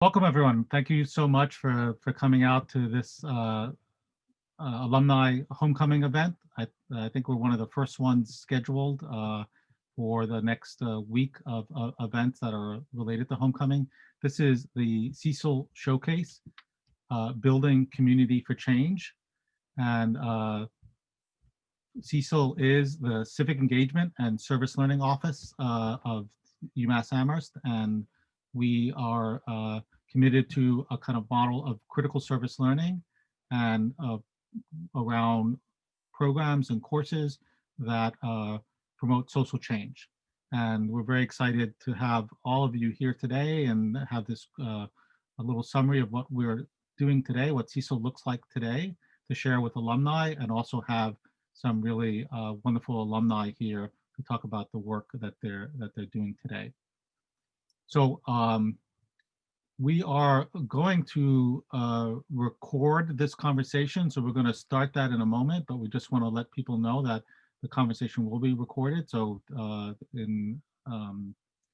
Welcome, everyone. Thank you so much for coming out to this alumni homecoming event. I think we're one of the first ones scheduled for the next week of events that are related to homecoming. This is the Cecil Showcase, Building Community for Change. And Cecil is the Civic Engagement and Service Learning Office of UMass Amherst, and we are committed to a kind of model of critical service learning and around programs and courses that promote social change. And we're very excited to have all of you here today and have this a little summary of what we're doing today, what Cecil looks like today, to share with alumni, and also have some really wonderful alumni here to talk about the work that they're doing today. So we are going to record this conversation, so we're going to start that in a moment, but we just want to let people know that the conversation will be recorded. So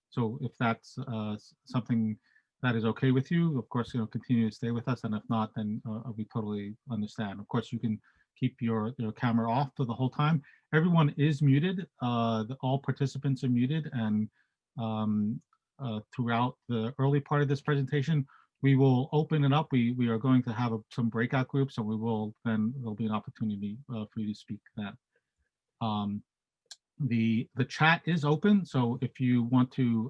so if that's something that is okay with you, of course, continue to stay with us, and if not, then we totally understand. Of course, you can keep your camera off for the whole time. Everyone is muted. All participants are muted, and throughout the early part of this presentation, we will open it up. We are going to have some breakout groups, and there'll be an opportunity for you to speak then. The chat is open, so if you want to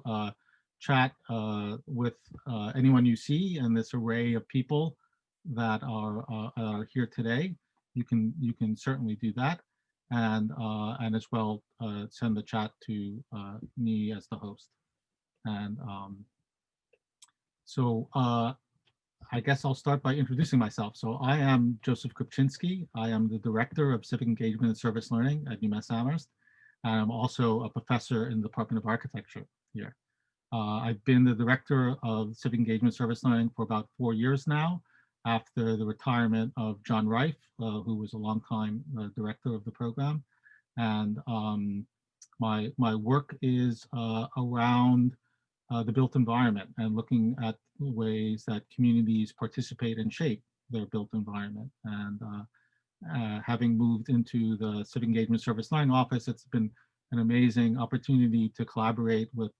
chat with anyone you see in this array of people that are here today, you can certainly do that, and as well send the chat to me as the host. And so I guess I'll start by introducing myself. So I am Joseph Krupczynski. I am the Director of Civic Engagement and Service Learning at UMass Amherst. And I'm also a professor in the Department of Architecture here. I've been the Director of Civic Engagement and Service Learning for about 4 years now, after the retirement of John Reif, who was a longtime director of the program. And my work is around the built environment and looking at ways that communities participate and shape their built environment. And having moved into the Civic Engagement Service Learning Office, it's been an amazing opportunity to collaborate with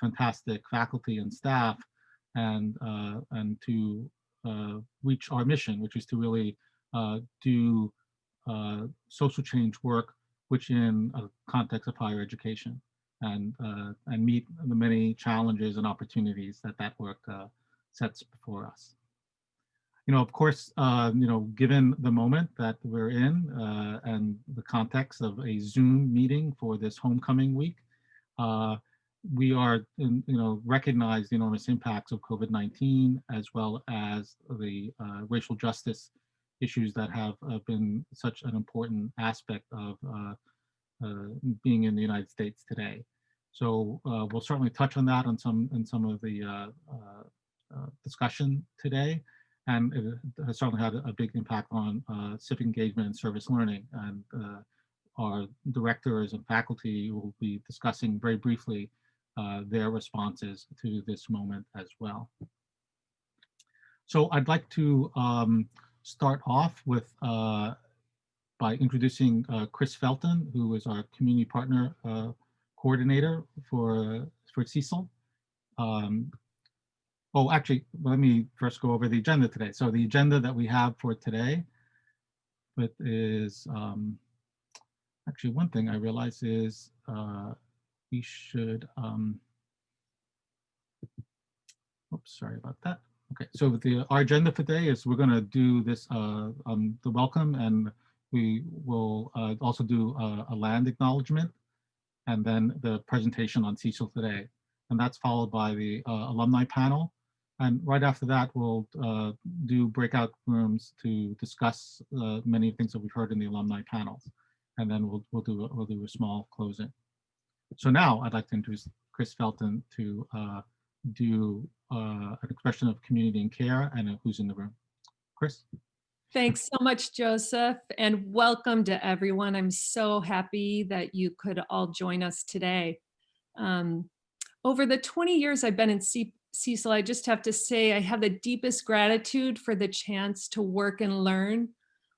fantastic faculty and staff, and to reach our mission, which is to really do social change work, which in a context of higher education, and meet the many challenges and opportunities that work sets before us. Of course, given the moment that we're in and the context of a Zoom meeting for this homecoming week, we are, recognize the enormous impacts of COVID-19, as well as the racial justice issues that have been such an important aspect of being in the United States today. So we'll certainly touch on that in some of the discussion today, and it has certainly had a big impact on civic engagement and service learning. And our directors and faculty will be discussing very briefly their responses to this moment as well. So I'd like to start off with by introducing Chris Felton, who is our community partner coordinator for Cecil. Oh, actually, let me first go over the agenda today. So the agenda that we have for today, it is actually, one thing I realize is we should, oops, sorry about that. Okay, so our agenda for today is we're going to do this, the welcome, and we will also do a land acknowledgement, and then the presentation on Cecil today. And that's followed by the alumni panel. And right after that, we'll do breakout rooms to discuss many things that we've heard in the alumni panels. And then we'll do a small closing. So now I'd like to introduce Chris Felton to do an expression of community and care, and who's in the room. Chris? Thanks so much, Joseph, and welcome to everyone. I'm so happy that you could all join us today. Over the 20 years I've been in Cecil, I just have to say I have the deepest gratitude for the chance to work and learn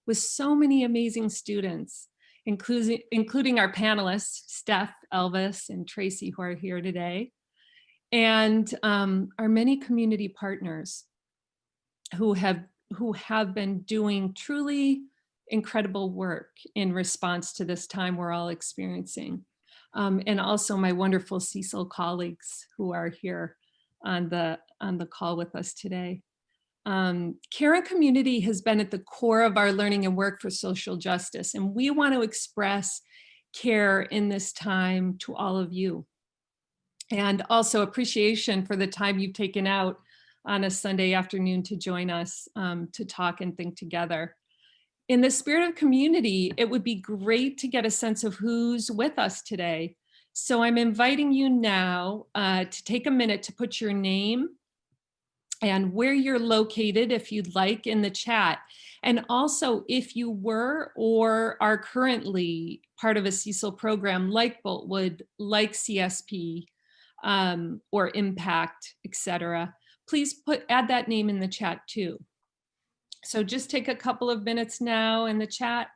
with so many amazing students, including our panelists, Steph, Elvis, and Tracy, who are here today, and our many community partners who have been doing truly incredible work in response to this time we're all experiencing. And also my wonderful Cecil colleagues who are here on the call with us today. Care and community has been at the core of our learning and work for social justice, and we want to express care in this time to all of you. And also appreciation for the time you've taken out on a Sunday afternoon to join us to talk and think together. In the spirit of community, it would be great to get a sense of who's with us today. So I'm inviting you now to take a minute to put your name and where you're located, if you'd like, in the chat. And also, if you were or are currently part of a Cecil program like Boltwood, like CSP, or Impact, etc., please add that name in the chat too. So just take a couple of minutes now in the chat.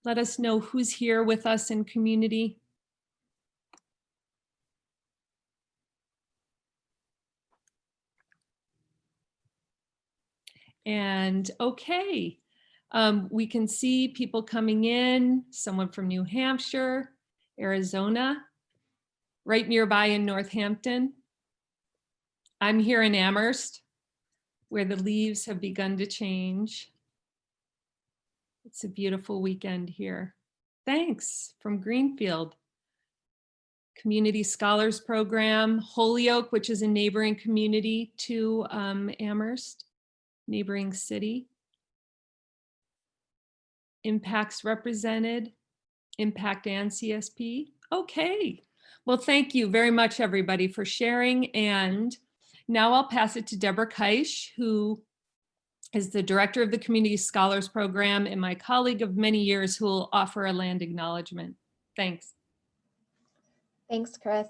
Let us know who's here with us in community. And okay, we can see people coming in, someone from New Hampshire, Arizona, right nearby in Northampton. I'm here in Amherst, where the leaves have begun to change. It's a beautiful weekend here. Thanks, from Greenfield. Community Scholars Program, Holyoke, which is a neighboring community to Amherst, neighboring city. Impacts represented, Impact and CSP. Okay, well, thank you very much, everybody, for sharing. And now I'll pass it to Deborah Keisch, who is the director of the Community Scholars Program and my colleague of many years, who will offer a land acknowledgement. Thanks. Thanks, Chris.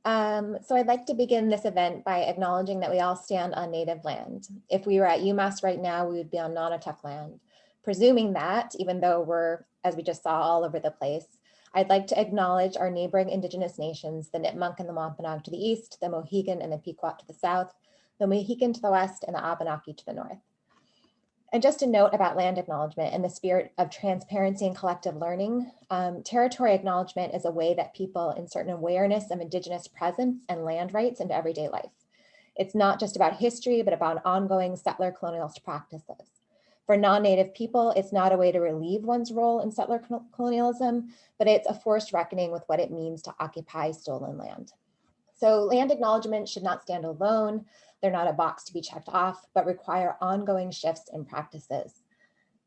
So I'd like to begin this event by acknowledging that we all stand on Native land. If we were at UMass right now, we would be on Nonotuck land. Presuming that, even though we're, as we just saw, all over the place, I'd like to acknowledge our neighboring Indigenous nations, the Nipmuc and the Wampanoag to the east, the Mohegan and the Pequot to the south, the Mohican to the west, and the Abenaki to the north. And just a note about land acknowledgement in the spirit of transparency and collective learning, territory acknowledgement is a way that people insert an awareness of Indigenous presence and land rights into everyday life. It's not just about history, but about ongoing settler colonialist practices. For non-Native people, it's not a way to relieve one's role in settler colonialism, but it's a forced reckoning with what it means to occupy stolen land. So land acknowledgement should not stand alone. They're not a box to be checked off, but require ongoing shifts in practices.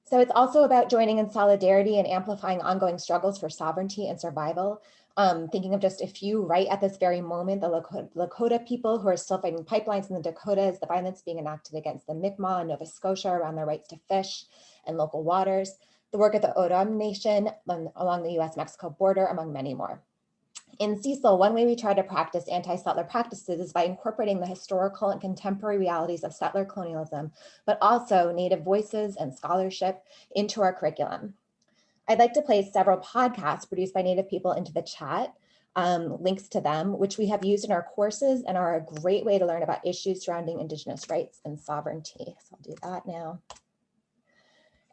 So it's also about joining in solidarity and amplifying ongoing struggles for sovereignty and survival. Thinking of just a few right at this very moment, the Lakota people who are still fighting pipelines in the Dakotas, the violence being enacted against the Mi'kmaq in Nova Scotia around their rights to fish and local waters, the work of the O'odham Nation along the US-Mexico border, among many more. In Cecil, one way we try to practice anti-settler practices is by incorporating the historical and contemporary realities of settler colonialism, but also Native voices and scholarship into our curriculum. I'd like to place several podcasts produced by Native people into the chat, links to them, which we have used in our courses and are a great way to learn about issues surrounding Indigenous rights and sovereignty. So I'll do that now.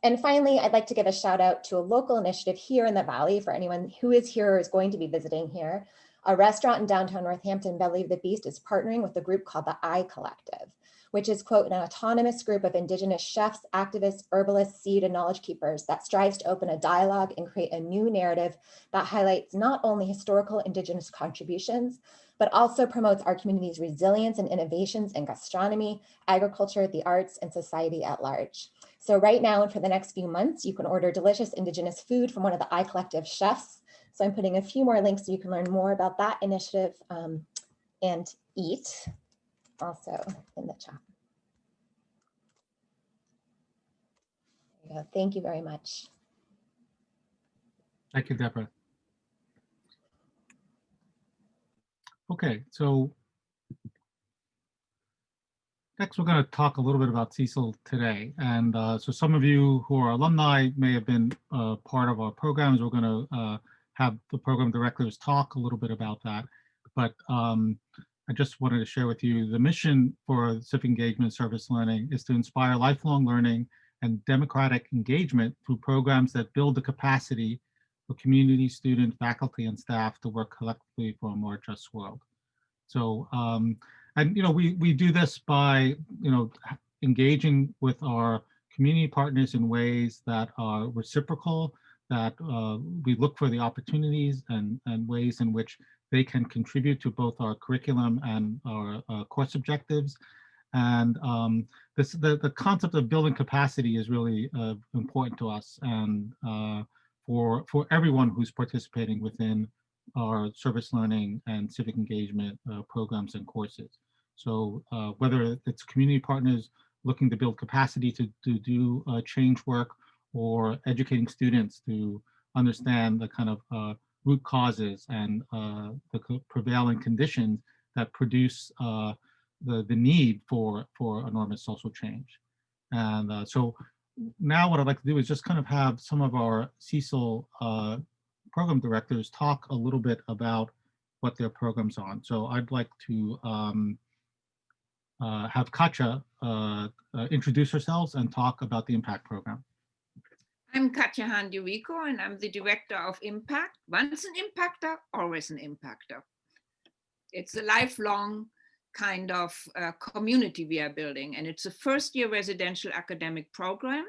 And finally, I'd like to give a shout out to a local initiative here in the Valley for anyone who is here or is going to be visiting here. A restaurant in downtown Northampton, Belly of the Beast, is partnering with a group called the I Collective, which is, quote, an autonomous group of Indigenous chefs, activists, herbalists, seed, and knowledge keepers that strives to open a dialogue and create a new narrative that highlights not only historical Indigenous contributions, but also promotes our community's resilience and innovations in gastronomy, agriculture, the arts, and society at large. So right now and for the next few months, you can order delicious Indigenous food from one of the I Collective chefs. So I'm putting a few more links so you can learn more about that initiative and eat also in the chat. There you go. Thank you very much. Thank you, Deborah. Okay, so next we're going to talk a little bit about Cecil today. And so some of you who are alumni may have been part of our programs. We're going to have the program directors talk a little bit about that. But I just wanted to share with you the mission for civic engagement service learning is to inspire lifelong learning and democratic engagement through programs that build the capacity for community, student, faculty, and staff to work collectively for a more just world. So, and we do this by engaging with our community partners in ways that are reciprocal, that we look for the opportunities and ways in which they can contribute to both our curriculum and our course objectives. And the concept of building capacity is really important to us, and for everyone who's participating within our service learning and civic engagement programs and courses. So whether it's community partners looking to build capacity to do change work, or educating students to understand the kind of root causes and the prevailing conditions that produce the need for enormous social change. And so now what I'd like to do is just kind of have some of our Cecil program directors talk a little bit about what their program's on. So I'd like to have Katja introduce herselves and talk about the Impact program. I'm Katja Handurico, and I'm the director of Impact. Once an impactor, always an impactor. It's a lifelong kind of community we are building, and it's a first-year residential academic program.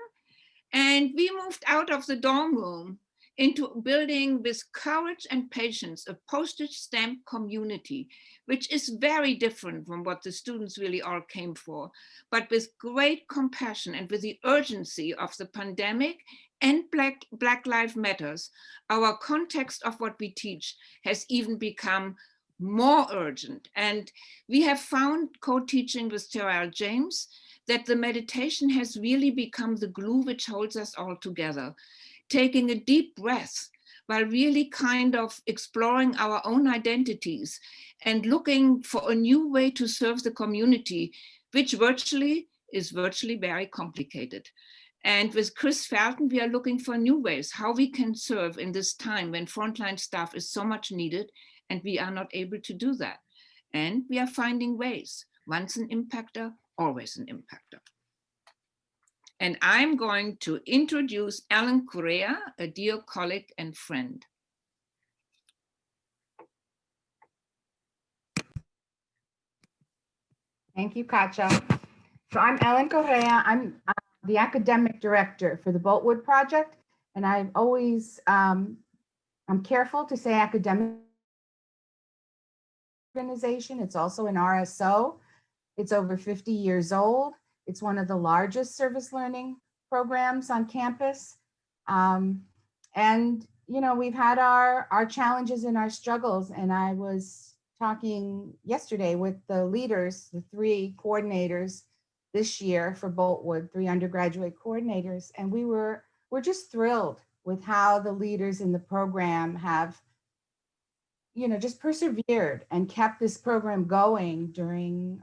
And we moved out of the dorm room into building with courage and patience a postage stamp community, which is very different from what the students really all came for, but with great compassion and with the urgency of the pandemic and Black Lives Matters, our context of what we teach has even become more urgent. And we have found, co-teaching with Terrell James, that the meditation has really become the glue which holds us all together. Taking a deep breath while really kind of exploring our own identities and looking for a new way to serve the community, which is virtually very complicated. And with Chris Felton, we are looking for new ways how we can serve in this time when frontline staff is so much needed and we are not able to do that. And we are finding ways. Once an impactor, always an impactor. And I'm going to introduce Alan Correa, a dear colleague and friend. Thank you, Katja. So I'm Ellen Correa. I'm the academic director for the Boltwood Project. And I've always, I'm careful to say academic organization. It's also an RSO. It's over 50 years old. It's one of the largest service learning programs on campus. And, we've had our challenges and our struggles. And I was talking yesterday with the leaders, the 3 coordinators this year for Boltwood, 3 undergraduate coordinators. And we're just thrilled with how the leaders in the program have, just persevered and kept this program going during,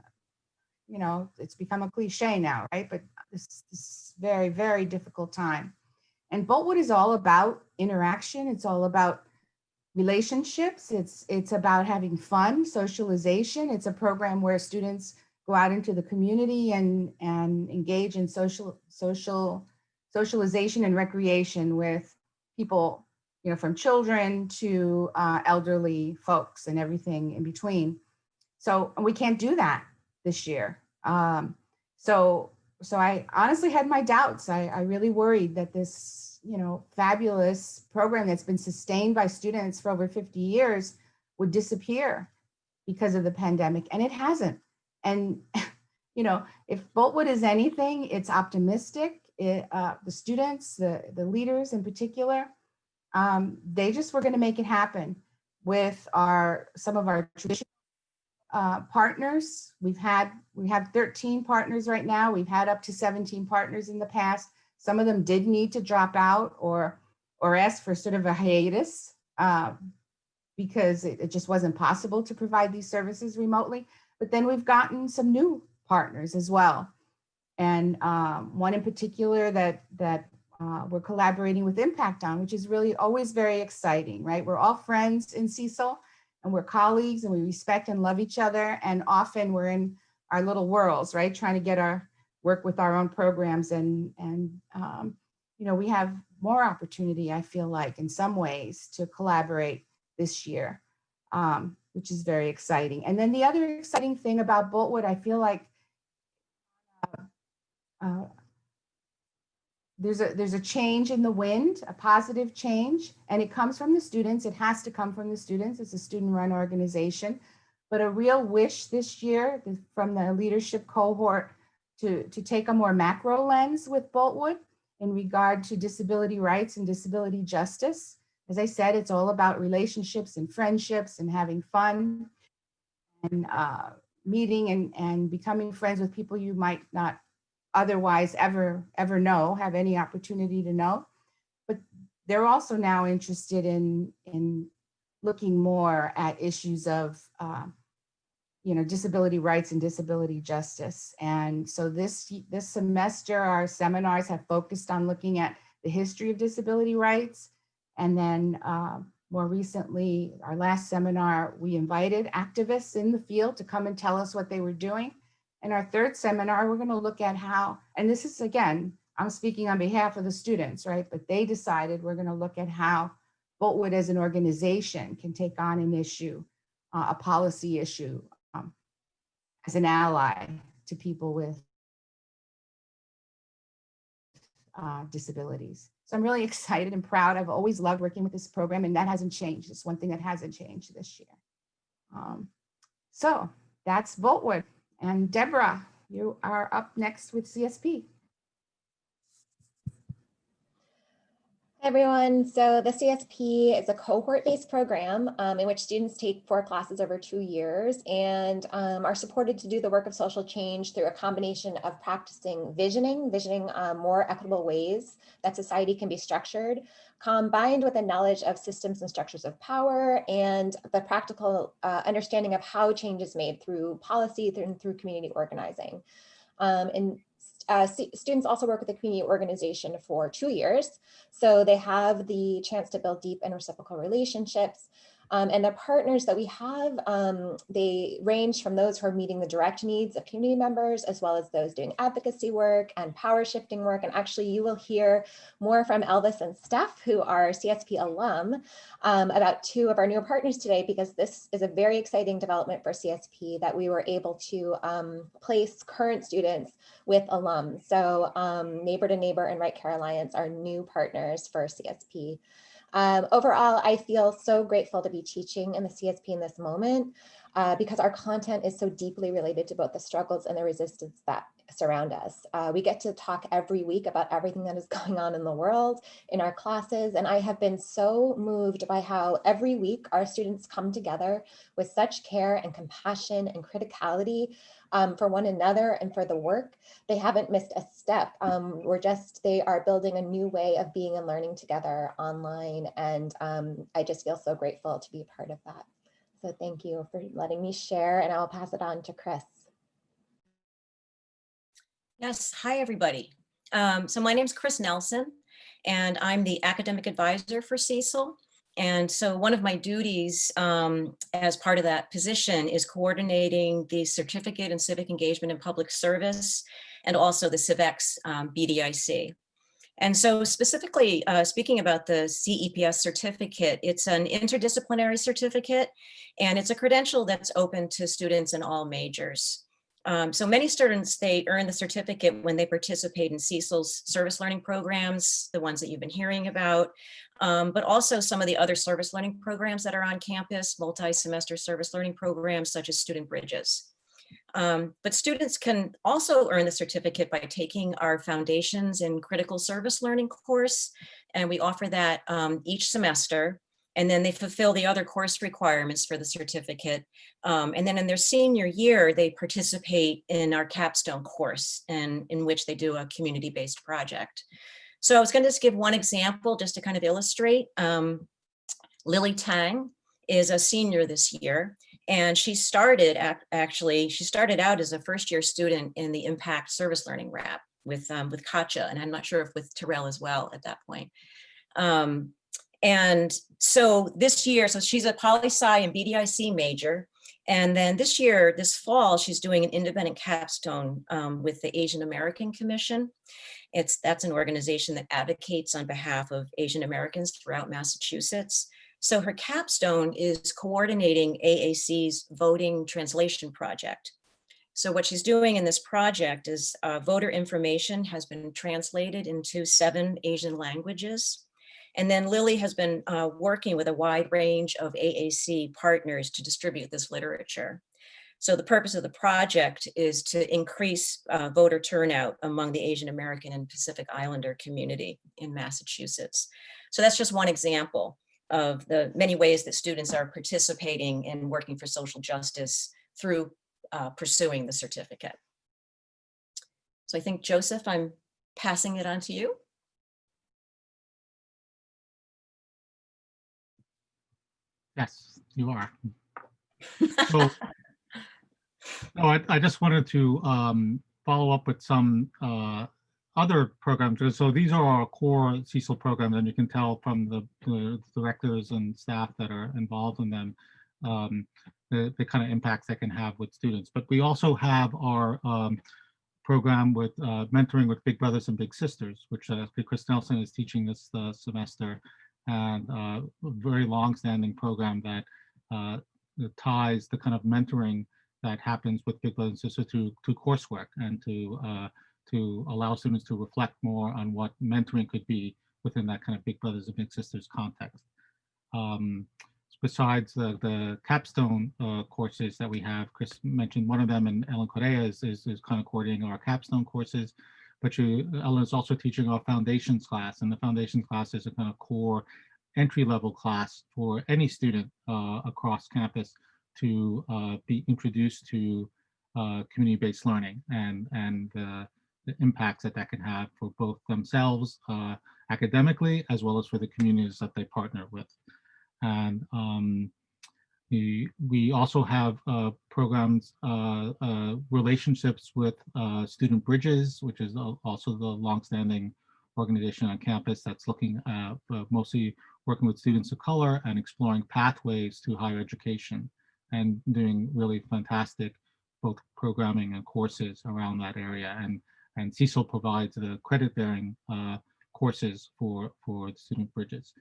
it's become a cliche now, right? But this very, very difficult time. And Boltwood is all about interaction. It's all about relationships. It's about having fun, socialization. It's a program where students go out into the community and engage in socialization and recreation with people, from children to elderly folks and everything in between. So we can't do that this year. So I honestly had my doubts. I really worried that this, fabulous program that's been sustained by students for over 50 years would disappear because of the pandemic, and it hasn't. And, if Boltwood is anything, it's optimistic. The students, the leaders in particular, they just were going to make it happen with some of our traditional partners. We have 13 partners right now. We've had up to 17 partners in the past. Some of them did need to drop out or ask for sort of a hiatus because it just wasn't possible to provide these services remotely. But then we've gotten some new partners as well. And one in particular that we're collaborating with Impact on, which is really always very exciting, right? We're all friends in Cecil, and we're colleagues, and we respect and love each other. And often we're in our little worlds, right? Trying to get our work with our own programs. And you know, we have more opportunity, I feel like, in some ways to collaborate this year, which is very exciting. And then the other exciting thing about Boltwood, I feel like there's a change in the wind, a positive change, and it comes from the students. It has to come from the students. It's a student-run organization, but a real wish this year from the leadership cohort to take a more macro lens with Boltwood in regard to disability rights and disability justice. As I said, it's all about relationships and friendships and having fun and meeting and becoming friends with people you might not otherwise ever know, have any opportunity to know. But they're also now interested in looking more at issues of you know, disability rights and disability justice. And so this semester, our seminars have focused on looking at the history of disability rights. And then more recently, our last seminar, we invited activists in the field to come and tell us what they were doing. In our third seminar, we're going to look at how, and this is, again, I'm speaking on behalf of the students, right? But they decided we're going to look at how Boltwood as an organization can take on an issue, a policy issue, as an ally to people with disabilities. So I'm really excited and proud. I've always loved working with this program, and that hasn't changed. It's one thing that hasn't changed this year. So that's Boltwood. And Deborah, you are up next with CSP. Hi everyone. So the CSP is a cohort-based program in which students take 4 classes over 2 years and are supported to do the work of social change through a combination of practicing visioning more equitable ways that society can be structured, combined with a knowledge of systems and structures of power and the practical understanding of how change is made through policy and through community organizing. Students also work with the community organization for 2 years. So they have the chance to build deep and reciprocal relationships. And the partners that we have, they range from those who are meeting the direct needs of community members, as well as those doing advocacy work and power shifting work. And actually, you will hear more from Elvis and Steph, who are CSP alum, about 2 of our new partners today, because this is a very exciting development for CSP that we were able to place current students with alums. So Neighbor to Neighbor and Right Care Alliance are new partners for CSP. Overall, I feel so grateful to be teaching in the CSP in this moment because our content is so deeply related to both the struggles and the resistance that surround us. We get to talk every week about everything that is going on in the world in our classes, and I have been so moved by how every week our students come together with such care and compassion and criticality for one another and for the work. They haven't missed a step. They are building a new way of being and learning together online. And I just feel so grateful to be a part of that. So thank you for letting me share, and I'll pass it on to Chris. Yes, hi everybody. So my name is Chris Nelson, and I'm the academic advisor for Cecil. And so one of my duties as part of that position is coordinating the Certificate in Civic Engagement and Public Service, and also the CivX BDIC. And so specifically speaking about the CEPS certificate, it's an interdisciplinary certificate, and it's a credential that's open to students in all majors. So many students, they earn the certificate when they participate in Cecil's service learning programs, the ones that you've been hearing about, but also some of the other service learning programs that are on campus, multi-semester service learning programs such as Student Bridges. But students can also earn the certificate by taking our Foundations in Critical Service Learning course, and we offer that each semester. And then they fulfill the other course requirements for the certificate. And then in their senior year, they participate in our capstone course, in which they do a community-based project. So I was going to just give one example just to kind of illustrate. Lily Tang is a senior this year. And she started out as a first-year student in the Impact Service Learning Wrap with Katja, and I'm not sure if with Terrell as well at that point. And so this year, so she's a poli-sci and BDIC major. And then this fall, she's doing an independent capstone with the Asian American Commission. That's an organization that advocates on behalf of Asian Americans throughout Massachusetts. So her capstone is coordinating AAC's voting translation project. So what she's doing in this project is voter information has been translated into 7 Asian languages. And then Lily has been working with a wide range of AAC partners to distribute this literature. So the purpose of the project is to increase voter turnout among the Asian American and Pacific Islander community in Massachusetts. So that's just one example of the many ways that students are participating in working for social justice through pursuing the certificate. So I think, Joseph, I'm passing it on to you. Yes, you are. So, no, I just wanted to follow up with some other programs. So these are our core Cecil programs, and you can tell from the directors and staff that are involved in them, the kind of impacts that can have with students. But we also have our program with mentoring with Big Brothers and Big Sisters, which Chris Nelson is teaching this semester, and a very long-standing program that ties the kind of mentoring that happens with Big Brothers and Sisters to coursework, and to allow students to reflect more on what mentoring could be within that kind of Big Brothers and Big Sisters context. Besides the capstone courses that we have, Chris mentioned one of them, and Ellen Correa is kind of coordinating our capstone courses. But Ellen is also teaching our foundations class, and the foundations class is a kind of core entry-level class for any student across campus to be introduced to community-based learning and the impacts that can have for both themselves academically, as well as for the communities that they partner with. And we also have programs, relationships with Student Bridges, which is also the longstanding organization on campus that's looking at mostly working with students of color and exploring pathways to higher education, and doing really fantastic both programming and courses around that area. And Cecil provides the credit-bearing courses for Student Bridges.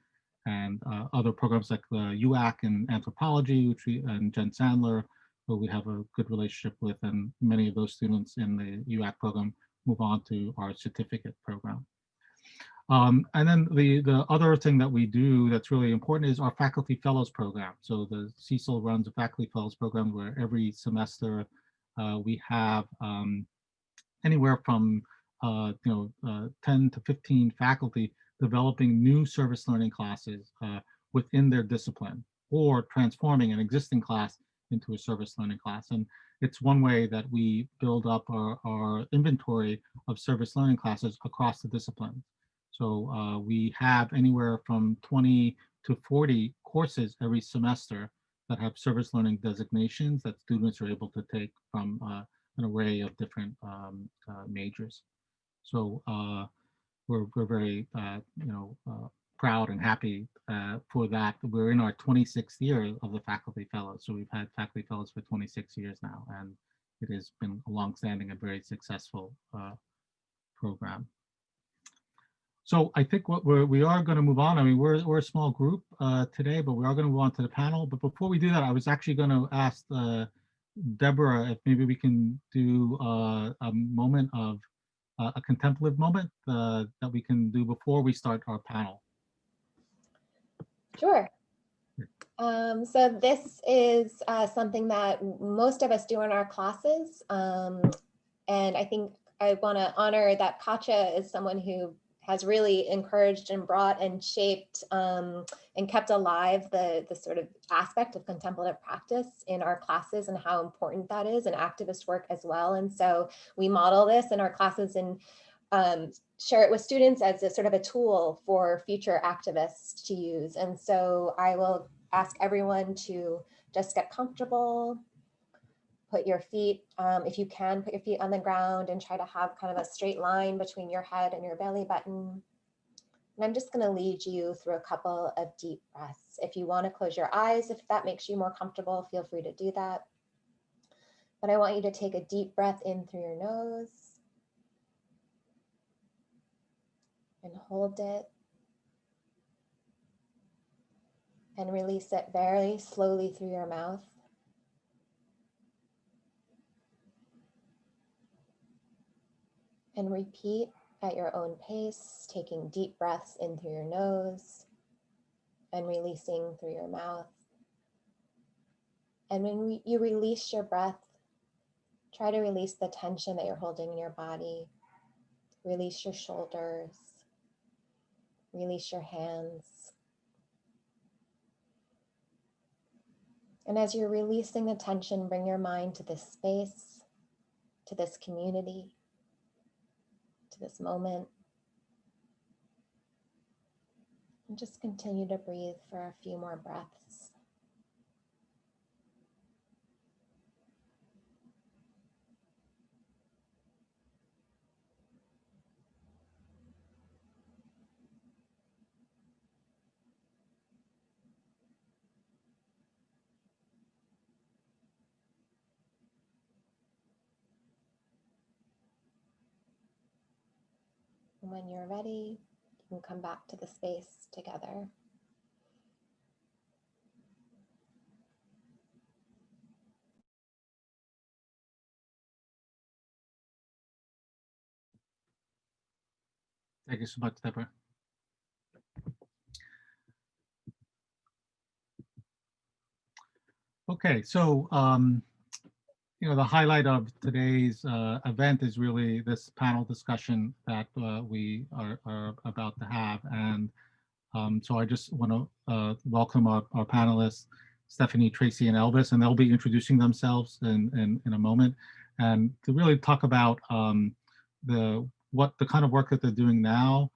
And other programs like UAC and anthropology, and Jen Sandler, who we have a good relationship with, and many of those students in the UAC program move on to our certificate program. And then the other thing that we do that's really important is our Faculty Fellows program. So the Cecil runs a Faculty Fellows program where every semester we have anywhere from 10 to 15 faculty developing new service learning classes within their discipline, or transforming an existing class into a service learning class. And it's one way that we build up our inventory of service learning classes across the disciplines. So we have anywhere from 20 to 40 courses every semester that have service learning designations that students are able to take from an array of different majors. So we're very proud and happy for that. We're in our 26th year of the Faculty Fellows. So we've had Faculty Fellows for 26 years now, and it has been a long-standing and very successful program. So I think we are going to move on. I mean, we're a small group today, but we are going to move on to the panel. But before we do that, I was actually going to ask Deborah if maybe we can do a moment of a contemplative moment that we can do before we start our panel. Sure. So this is something that most of us do in our classes. And I think I want to honor that Katja is someone who has really encouraged and brought and shaped and kept alive the sort of aspect of contemplative practice in our classes, and how important that is, and activist work as well. And so we model this in our classes and share it with students as a sort of a tool for future activists to use. And so I will ask everyone to just get comfortable. Put your feet, if you can, put your feet on the ground and try to have kind of a straight line between your head and your belly button. And I'm just going to lead you through a couple of deep breaths. If you want to close your eyes, if that makes you more comfortable, feel free to do that. But I want you to take a deep breath in through your nose and hold it and release it very slowly through your mouth. And repeat at your own pace, taking deep breaths in through your nose and releasing through your mouth. And when you release your breath, try to release the tension that you're holding in your body. Release your shoulders. Release your hands. And as you're releasing the tension, bring your mind to this space, to this community, to this moment. And just continue to breathe for a few more breaths. And when you're ready, you can come back to the space together. Thank you so much, Deborah. Okay, so the highlight of today's event is really this panel discussion that we are about to have, and so I just want to welcome our panelists, Stephanie, Tracy, and Elvis, and they'll be introducing themselves in a moment, and to really talk about the kind of work that they're doing now,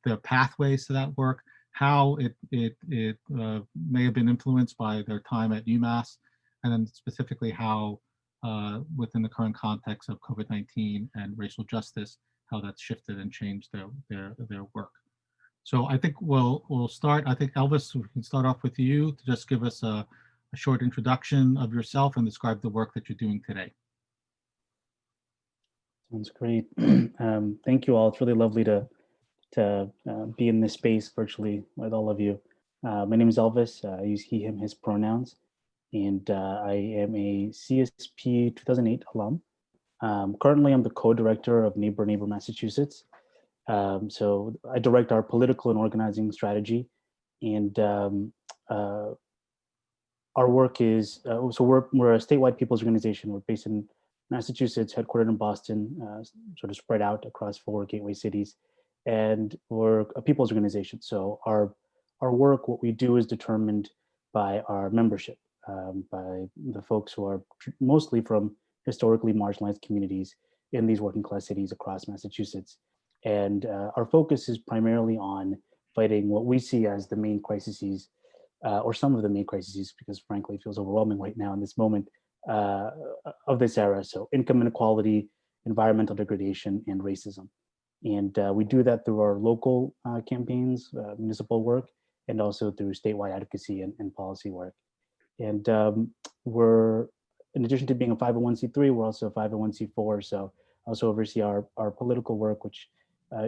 their pathways to that work, how it may have been influenced by their time at UMass, and then specifically how within the current context of COVID-19 and racial justice, how that's shifted and changed their work. So I think we'll start. I think Elvis, we can start off with you to just give us a short introduction of yourself and describe the work that you're doing today. Sounds great. Thank you all. It's really lovely to be in this space virtually with all of you. My name is Elvis. I use he, him, his pronouns, and I am a CSP 2008 alum. Currently, I'm the co-director of Neighbor Massachusetts. So I direct our political and organizing strategy, and our work is, so we're a statewide people's organization. We're based in Massachusetts, headquartered in Boston, sort of spread out across 4 gateway cities, and we're a people's organization. So our work, what we do, is determined by our membership, by the folks who are mostly from historically marginalized communities in these working class cities across Massachusetts. And our focus is primarily on fighting what we see as the main crises, or some of the main crises, because frankly it feels overwhelming right now in this moment of this era. So income inequality, environmental degradation, and racism. And we do that through our local campaigns, municipal work, and also through statewide advocacy and policy work. And we're, in addition to being a 501c3, we're also a 501c4. So I also oversee our political work, which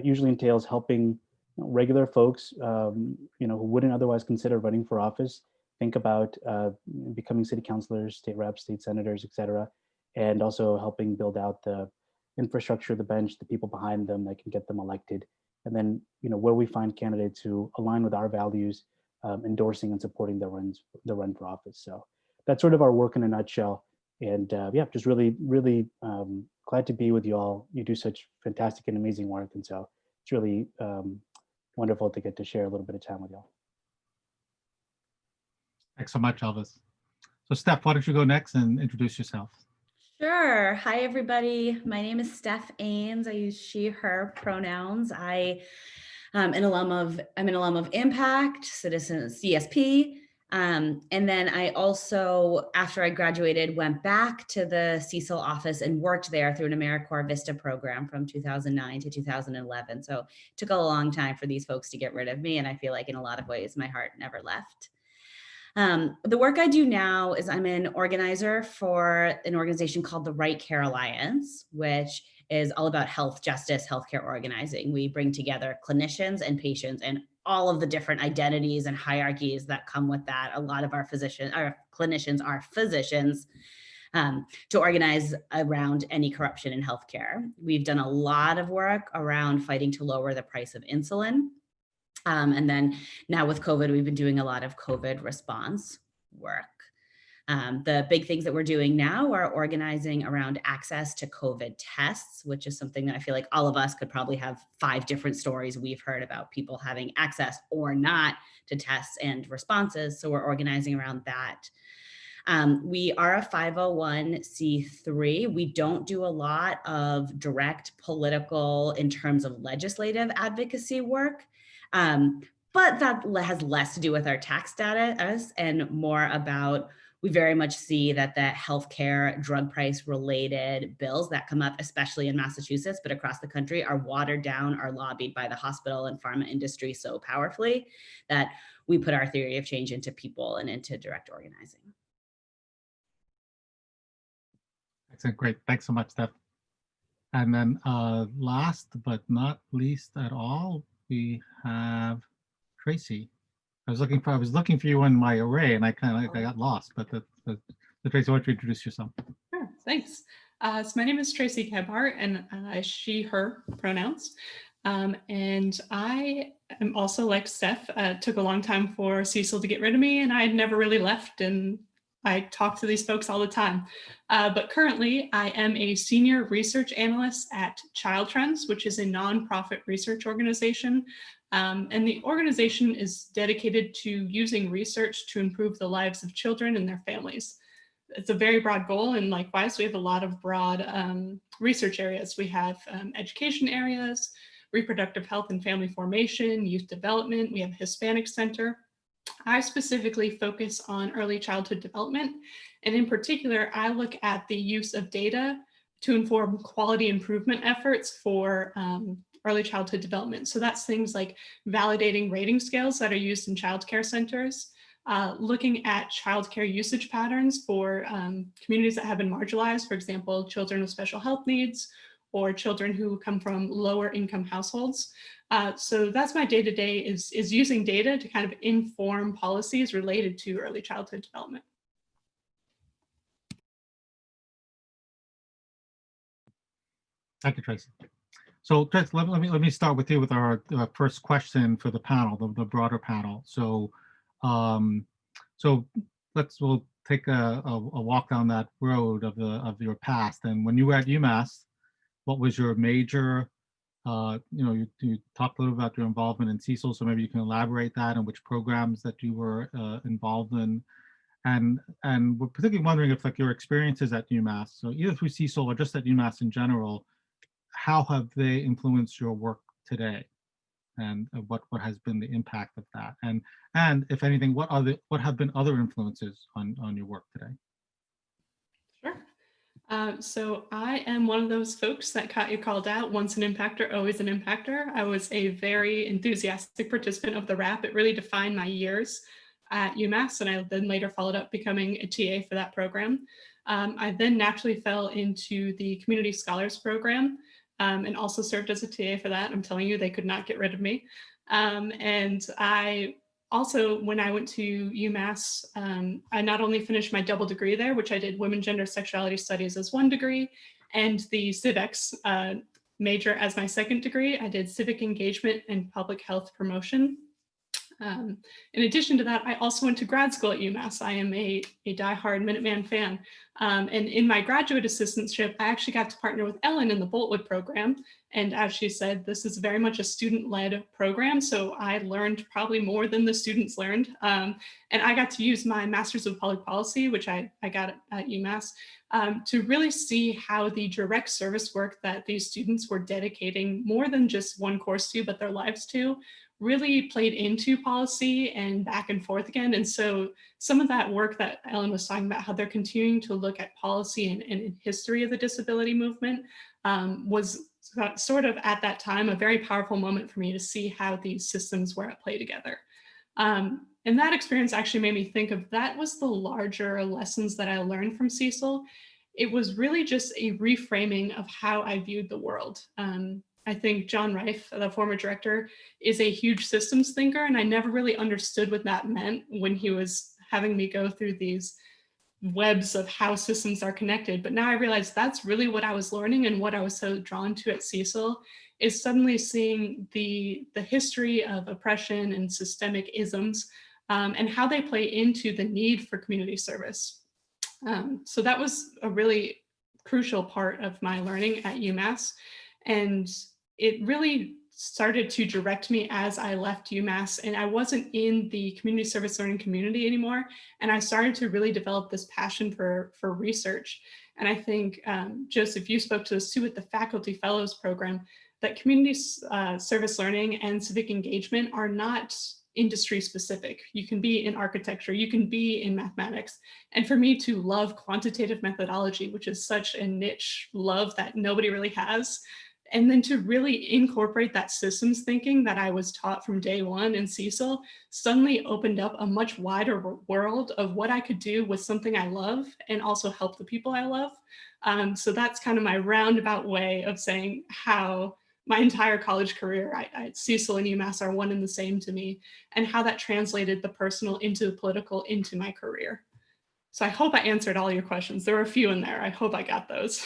usually entails helping regular folks, who wouldn't otherwise consider running for office, think about becoming city councilors, state reps, state senators, et cetera, and also helping build out the infrastructure, the bench, the people behind them that can get them elected. And then, where we find candidates who align with our values, endorsing and supporting the run for office. So that's sort of our work in a nutshell. And yeah, just really, really glad to be with you all. You do such fantastic and amazing work. And so it's really wonderful to get to share a little bit of time with y'all. Thanks so much, Elvis. So Steph, why don't you go next and introduce yourself? Sure. Hi, everybody. My name is Steph Ains. I use she, her pronouns. I I'm an alum of Impact, Citizens CSP. And then I also, after I graduated, went back to the Cecil office and worked there through an AmeriCorps Vista program from 2009 to 2011. So it took a long time for these folks to get rid of me. And I feel like in a lot of ways, my heart never left. The work I do now is I'm an organizer for an organization called the Right Care Alliance, which is all about health justice, healthcare organizing. We bring together clinicians and patients and all of the different identities and hierarchies that come with that. A lot of our clinicians are physicians, to organize around any corruption in healthcare. We've done a lot of work around fighting to lower the price of insulin. And then now with COVID, we've been doing a lot of COVID response work. The big things that we're doing now are organizing around access to COVID tests, which is something that I feel like all of us could probably have 5 different stories we've heard about people having access or not to tests and responses. So we're organizing around that. We are a 501c3. We don't do a lot of direct political in terms of legislative advocacy work. But that has less to do with our tax status and more about, we very much see that the healthcare drug price related bills that come up, especially in Massachusetts, but across the country, are watered down, are lobbied by the hospital and pharma industry so powerfully that we put our theory of change into people and into direct organizing. Excellent, great. Thanks so much, Steph. And then last but not least at all, we have Tracy. I was looking for you in my array, and I got lost. But Tracy, why don't you introduce yourself? Sure, thanks. So my name is Tracy Khabar, and she, her pronouns. And I am also like Steph. Took a long time for Cecil to get rid of me, and I had never really left. And I talk to these folks all the time. But currently, I am a senior research analyst at Child Trends, which is a nonprofit research organization. And the organization is dedicated to using research to improve the lives of children and their families. It's a very broad goal, and likewise, we have a lot of broad research areas. We have education areas, reproductive health and family formation, youth development. We have a Hispanic Center. I specifically focus on early childhood development, and in particular, I look at the use of data to inform quality improvement efforts for early childhood development. So that's things like validating rating scales that are used in childcare centers, looking at childcare usage patterns for communities that have been marginalized, for example, children with special health needs or children who come from lower income households. So that's my day-to-day is using data to kind of inform policies related to early childhood development. Thank you, Tracy. So Tracy, let me start with you with our first question for the panel, the broader panel. So we'll take a walk down that road of your past. And when you were at UMass, what was your major? You talked a little about your involvement in Cecil, so maybe you can elaborate that and which programs that you were involved in. And we're particularly wondering if your experiences at UMass, so either through Cecil or just at UMass in general, how have they influenced your work today, and what has been the impact of that, and if anything, what have been other influences on your work today? Sure. So I am one of those folks that you called out, once an impactor, always an impactor. I was a very enthusiastic participant of the RAP. It really defined my years at UMass, and I then later followed up becoming a TA for that program. I then naturally fell into the Community Scholars Program, and also served as a TA for that. I'm telling you, they could not get rid of me. And I also, when I went to UMass, I not only finished my double degree there, which I did Women, Gender, Sexuality Studies as one degree, and the civics major as my second degree. I did Civic Engagement and Public Health Promotion. In addition to that, I also went to grad school at UMass. I am a diehard Minuteman fan. And in my graduate assistantship, I actually got to partner with Ellen in the Boltwood program. And as she said, this is very much a student-led program. So I learned probably more than the students learned. And I got to use my Master's of Public Policy, which I got at UMass, to really see how the direct service work that these students were dedicating more than just one course to, but their lives to, really played into policy and back and forth again. And so some of that work that Ellen was talking about, how they're continuing to look at policy and history of the disability movement, was sort of at that time a very powerful moment for me to see how these systems were at play together. And that experience actually made me think of that was the larger lessons that I learned from Cecil. It was really just a reframing of how I viewed the world. I think John Reif, the former director, is a huge systems thinker, and I never really understood what that meant when he was having me go through these webs of how systems are connected. But now I realize that's really what I was learning, and what I was so drawn to at Cecil is suddenly seeing the history of oppression and systemic isms, and how they play into the need for community service. So that was a really crucial part of my learning at UMass. And it really started to direct me as I left UMass, and I wasn't in the community service learning community anymore. And I started to really develop this passion for research. And I think, Joseph, you spoke to this too with the Faculty Fellows Program, that community service learning and civic engagement are not industry specific. You can be in architecture, you can be in mathematics. And for me to love quantitative methodology, which is such a niche love that nobody really has, and then to really incorporate that systems thinking that I was taught from day one in Cecil, suddenly opened up a much wider world of what I could do with something I love and also help the people I love. So that's kind of my roundabout way of saying how my entire college career, Cecil and UMass are one and the same to me, and how that translated the personal into the political into my career. So I hope I answered all your questions. There were a few in there. I hope I got those.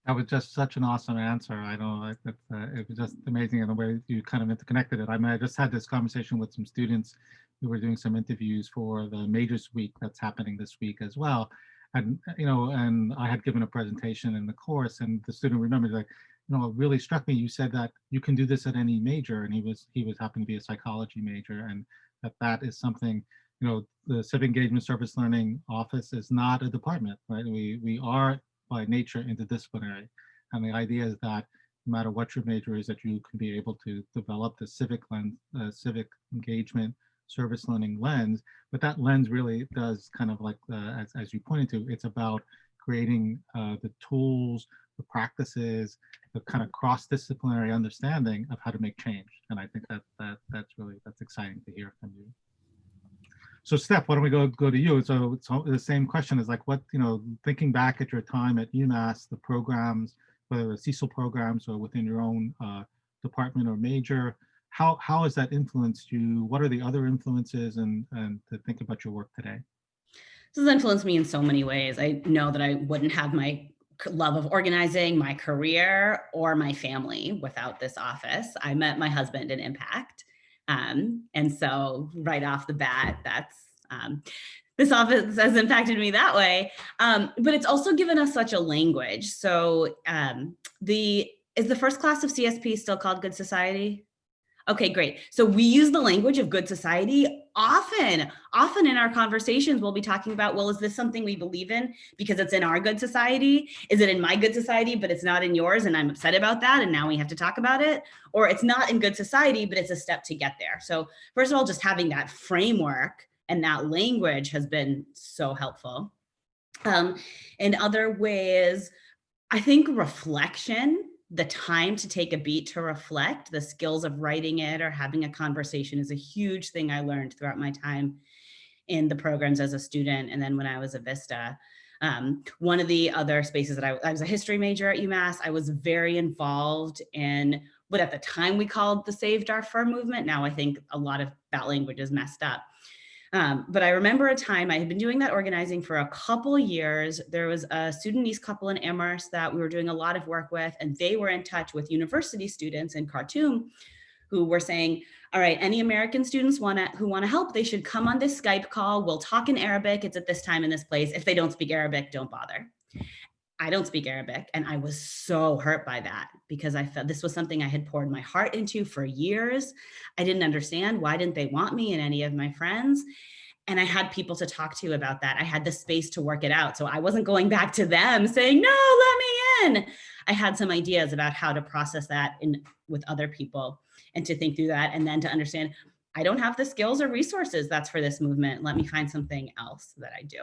That was just such an awesome answer. I know it was just amazing in the way you kind of interconnected it. I mean, I just had this conversation with some students who were doing some interviews for the Majors Week that's happening this week as well. And, you know, and I had given a presentation in the course, and the student remembered, like, you know, it really struck me. You said that you can do this at any major, and he was happened to be a psychology major, and that is something, you know, the Civic Engagement Service Learning Office is not a department, right? We are by nature interdisciplinary, and the idea is that no matter what your major is, that you can be able to develop the civic lens, civic engagement service learning lens. But that lens really does kind of like, as you pointed to, it's about creating the tools, the practices, the kind of cross-disciplinary understanding of how to make change. And I think that's exciting to hear from you. So Steph, why don't we go to you? So it's the same question is like, what, you know, thinking back at your time at UMass, the programs, whether the Cecil programs or within your own department or major, how has that influenced you? What are the other influences, and to think about your work today? This has influenced me in so many ways. I know that I wouldn't have my love of organizing, my career, or my family without this office. I met my husband in Impact. And so right off the bat, that's this office has impacted me that way. But it's also given us such a language. So is the first class of CSP still called Good Society? Okay, great. So we use the language of good society often in our conversations. We'll be talking about, well, is this something we believe in because it's in our good society? Is it in my good society, but it's not in yours, and I'm upset about that, and now we have to talk about it? Or it's not in good society, but it's a step to get there. So first of all, just having that framework and that language has been so helpful. In other ways, I think reflection, the time to take a beat to reflect, the skills of writing it or having a conversation is a huge thing I learned throughout my time in the programs as a student. And then when I was a Vista, one of the other spaces that I was a history major at UMass, I was very involved in what at the time we called the Save Darfur movement. Now I think a lot of that language is messed up. But I remember a time I had been doing that organizing for a couple of years. There was a Sudanese couple in Amherst that we were doing a lot of work with, and they were in touch with university students in Khartoum who were saying, all right, any American students who want to help, they should come on this Skype call. We'll talk in Arabic. It's at this time in this place. If they don't speak Arabic, don't bother. I don't speak Arabic. And I was so hurt by that because I felt this was something I had poured my heart into for years. I didn't understand, why didn't they want me and any of my friends? And I had people to talk to about that. I had the space to work it out. So I wasn't going back to them saying, no, let me in. I had some ideas about how to process that with other people and to think through that. And then to understand, I don't have the skills or resources that's for this movement. Let me find something else that I do.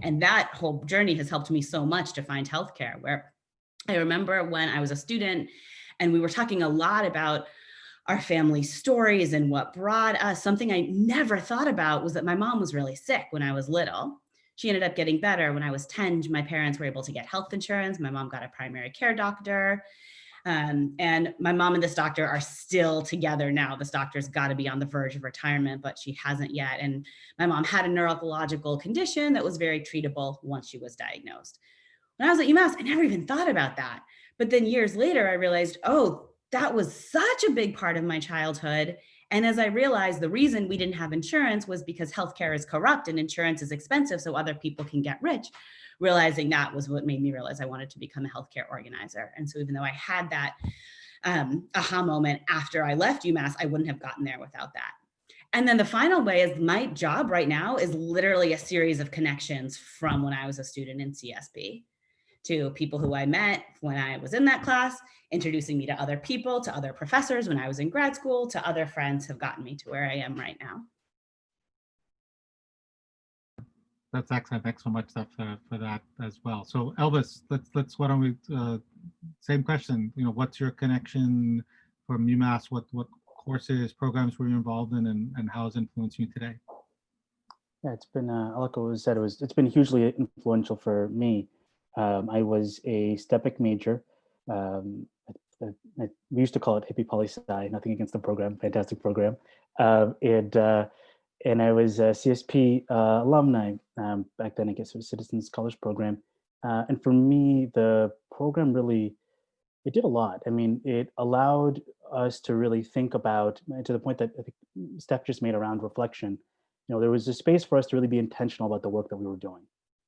And that whole journey has helped me so much to find healthcare, where I remember when I was a student and we were talking a lot about our family stories and what brought us. Something I never thought about was that my mom was really sick when I was little. She ended up getting better. When I was 10, my parents were able to get health insurance. My mom got a primary care doctor. And my mom and this doctor are still together now. This doctor's got to be on the verge of retirement, but she hasn't yet. And my mom had a neurological condition that was very treatable once she was diagnosed. When I was at UMass, I never even thought about that. But then years later, I realized, oh, that was such a big part of my childhood. And as I realized, the reason we didn't have insurance was because healthcare is corrupt and insurance is expensive so other people can get rich. Realizing that was what made me realize I wanted to become a healthcare organizer. And so even though I had that aha moment after I left UMass, I wouldn't have gotten there without that. And then the final way is my job right now is literally a series of connections from when I was a student in CSB to people who I met when I was in that class, introducing me to other people, to other professors when I was in grad school, to other friends have gotten me to where I am right now. That's excellent. Thanks so much, Steph, for that as well. So Elvis, let's why don't we same question? You know, what's your connection from UMass? What courses, programs were you involved in, and how has it influenced you today? Yeah, it's been like was said, it's been hugely influential for me. I was a STEPIC major. We used to call it hippie poli-sci. Nothing against the program, fantastic program, and I was a CSP alumni back then. I guess it was Citizen Scholars Program, and for me, the program really it did a lot. I mean, it allowed us to really think about, to the point that I think Steph just made around reflection. You know, there was a space for us to really be intentional about the work that we were doing,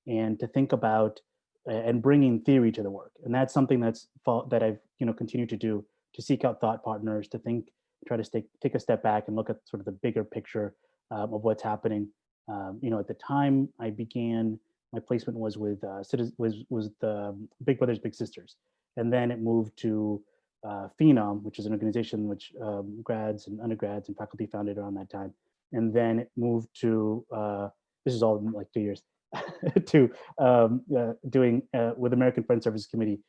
and to think about and bringing theory to the work. And that's something that I've continued to do, to seek out thought partners, to think, try to take a step back and look at sort of the bigger picture of what's happening. At the time I began, my placement was with was the Big Brothers Big Sisters, and then it moved to Phenom, which is an organization which grads and undergrads and faculty founded around that time, and then it moved to this is all in like 2 years to doing with American Friends Services Committee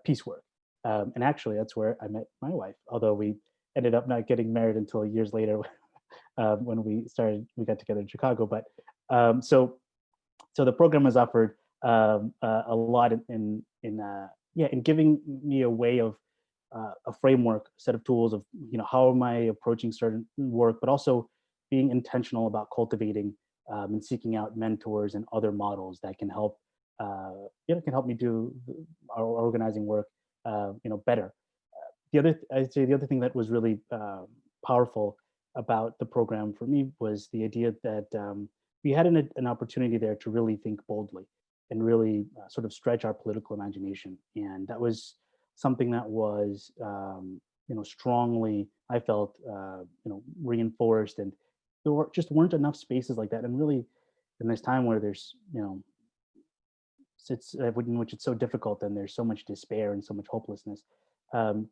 peace work, and actually that's where I met my wife, although we ended up not getting married until years later. When we got together in Chicago. But so the program has offered a lot in giving me a way of a framework, a set of tools of how am I approaching certain work, but also being intentional about cultivating and seeking out mentors and other models that can help me do our organizing work better. I'd say the other thing that was really powerful about the program for me was the idea that we had an opportunity there to really think boldly and really sort of stretch our political imagination. And that was something that was, strongly, I felt, reinforced. And there just weren't enough spaces like that. And really, in this time where there's, in which it's so difficult and there's so much despair and so much hopelessness,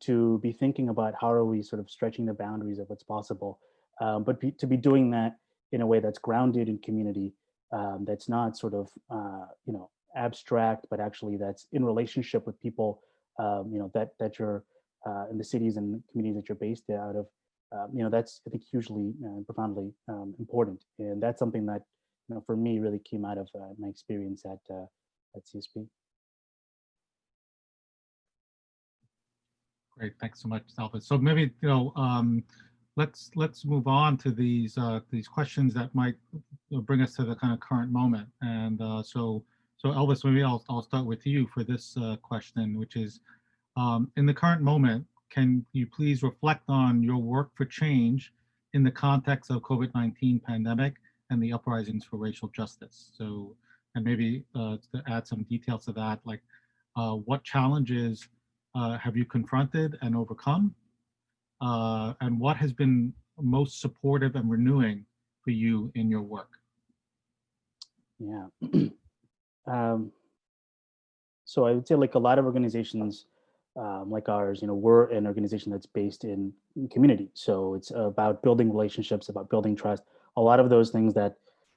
to be thinking about how are we sort of stretching the boundaries of what's possible, but to be doing that in a way that's grounded in community, that's not sort of abstract, but actually that's in relationship with people, that you're in the cities and communities that you're based out of. That's, I think, hugely profoundly important, and that's something that for me really came out of my experience at CSP. Great, thanks so much, Elvis. So maybe let's move on to these questions that might bring us to the kind of current moment. And so Elvis, maybe I'll start with you for this question, which is in the current moment, can you please reflect on your work for change in the context of COVID-19 pandemic and the uprisings for racial justice? So, and maybe to add some details to that, like what challenges have you confronted and overcome? And what has been most supportive and renewing for you in your work? Yeah. So I would say, like a lot of organizations like ours, we're an organization that's based in community. So it's about building relationships, about building trust. A lot of those things that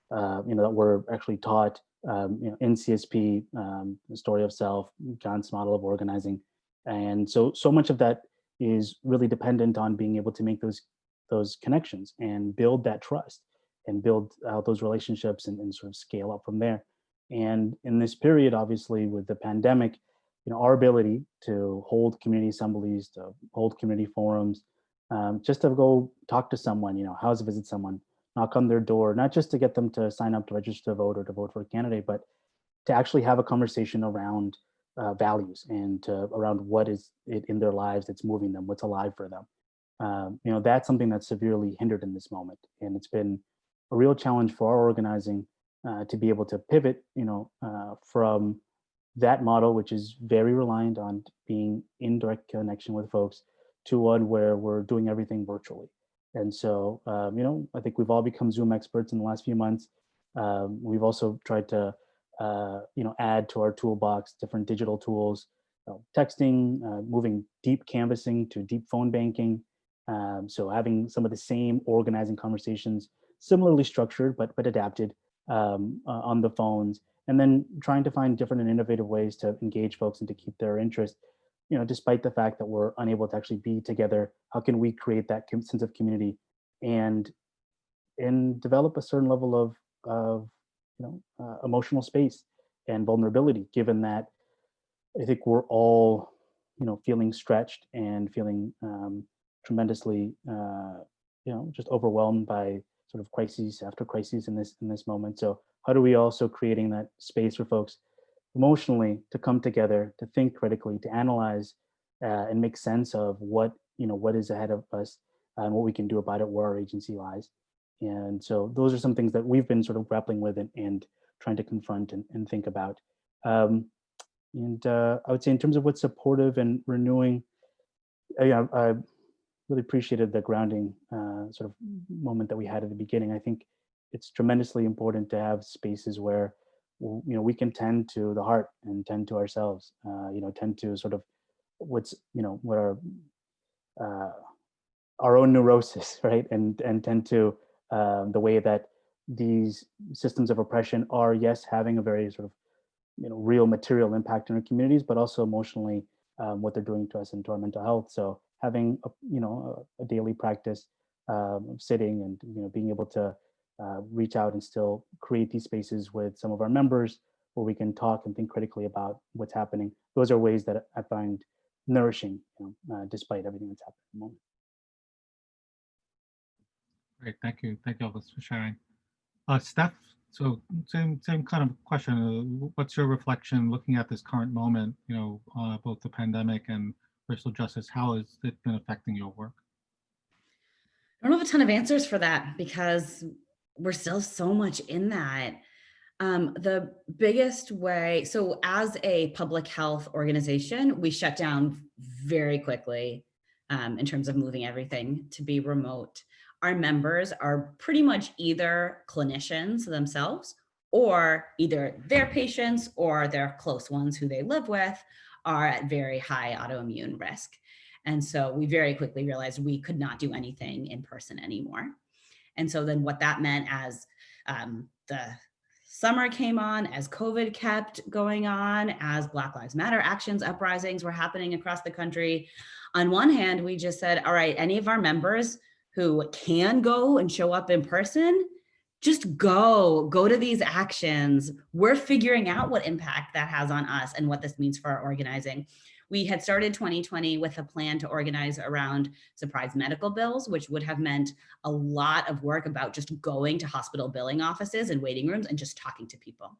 that we're actually taught in CSP, the story of self, Kant's model of organizing, and so much of that is really dependent on being able to make those connections and build that trust and build out those relationships and sort of scale up from there. And in this period, obviously, with the pandemic, our ability to hold community assemblies, to hold community forums, just to go talk to someone, house visit someone, knock on their door, not just to get them to sign up to register to vote or to vote for a candidate, but to actually have a conversation around values and around what is it in their lives that's moving them, what's alive for them. That's something that's severely hindered in this moment. And it's been a real challenge for our organizing to be able to pivot, from that model, which is very reliant on being in direct connection with folks, to one where we're doing everything virtually. And so, I think we've all become Zoom experts in the last few months. We've also tried to, add to our toolbox different digital tools, texting, moving deep canvassing to deep phone banking. So having some of the same organizing conversations, similarly structured, but adapted on the phones, and then trying to find different and innovative ways to engage folks and to keep their interest, despite the fact that we're unable to actually be together. How can we create that sense of community and develop a certain level of emotional space and vulnerability, given that I think we're all, feeling stretched and feeling tremendously, just overwhelmed by sort of crises after crises in this moment. So how do we also creating that space for folks emotionally to come together, to think critically, to analyze and make sense of what is ahead of us and what we can do about it, where our agency lies. And so those are some things that we've been sort of grappling with and trying to confront and think about. I would say in terms of what's supportive and renewing, I really appreciated the grounding sort of moment that we had at the beginning. I think it's tremendously important to have spaces where we can tend to the heart and tend to ourselves, tend to sort of what our own neurosis, right? And tend to the way that these systems of oppression are, yes, having a very sort of real material impact in our communities, but also emotionally what they're doing to us and to our mental health. So having a daily practice of sitting and being able to reach out and still create these spaces with some of our members where we can talk and think critically about what's happening. Those are ways that I find nourishing, despite everything that's happening at the moment. Great, thank you Elvis, for sharing. Steph, so same kind of question. What's your reflection looking at this current moment, both the pandemic and racial justice? How has it been affecting your work? I don't have a ton of answers for that because we're still so much in that. The biggest way, so as a public health organization, we shut down very quickly in terms of moving everything to be remote. Our members are pretty much either clinicians themselves, or either their patients or their close ones who they live with are at very high autoimmune risk. And so we very quickly realized we could not do anything in person anymore. And so then what that meant as the summer came on, as COVID kept going on, as Black Lives Matter actions, uprisings were happening across the country, on one hand, we just said, all right, any of our members who can go and show up in person, just go to these actions. We're figuring out what impact that has on us and what this means for our organizing. We had started 2020 with a plan to organize around surprise medical bills, which would have meant a lot of work about just going to hospital billing offices and waiting rooms and just talking to people.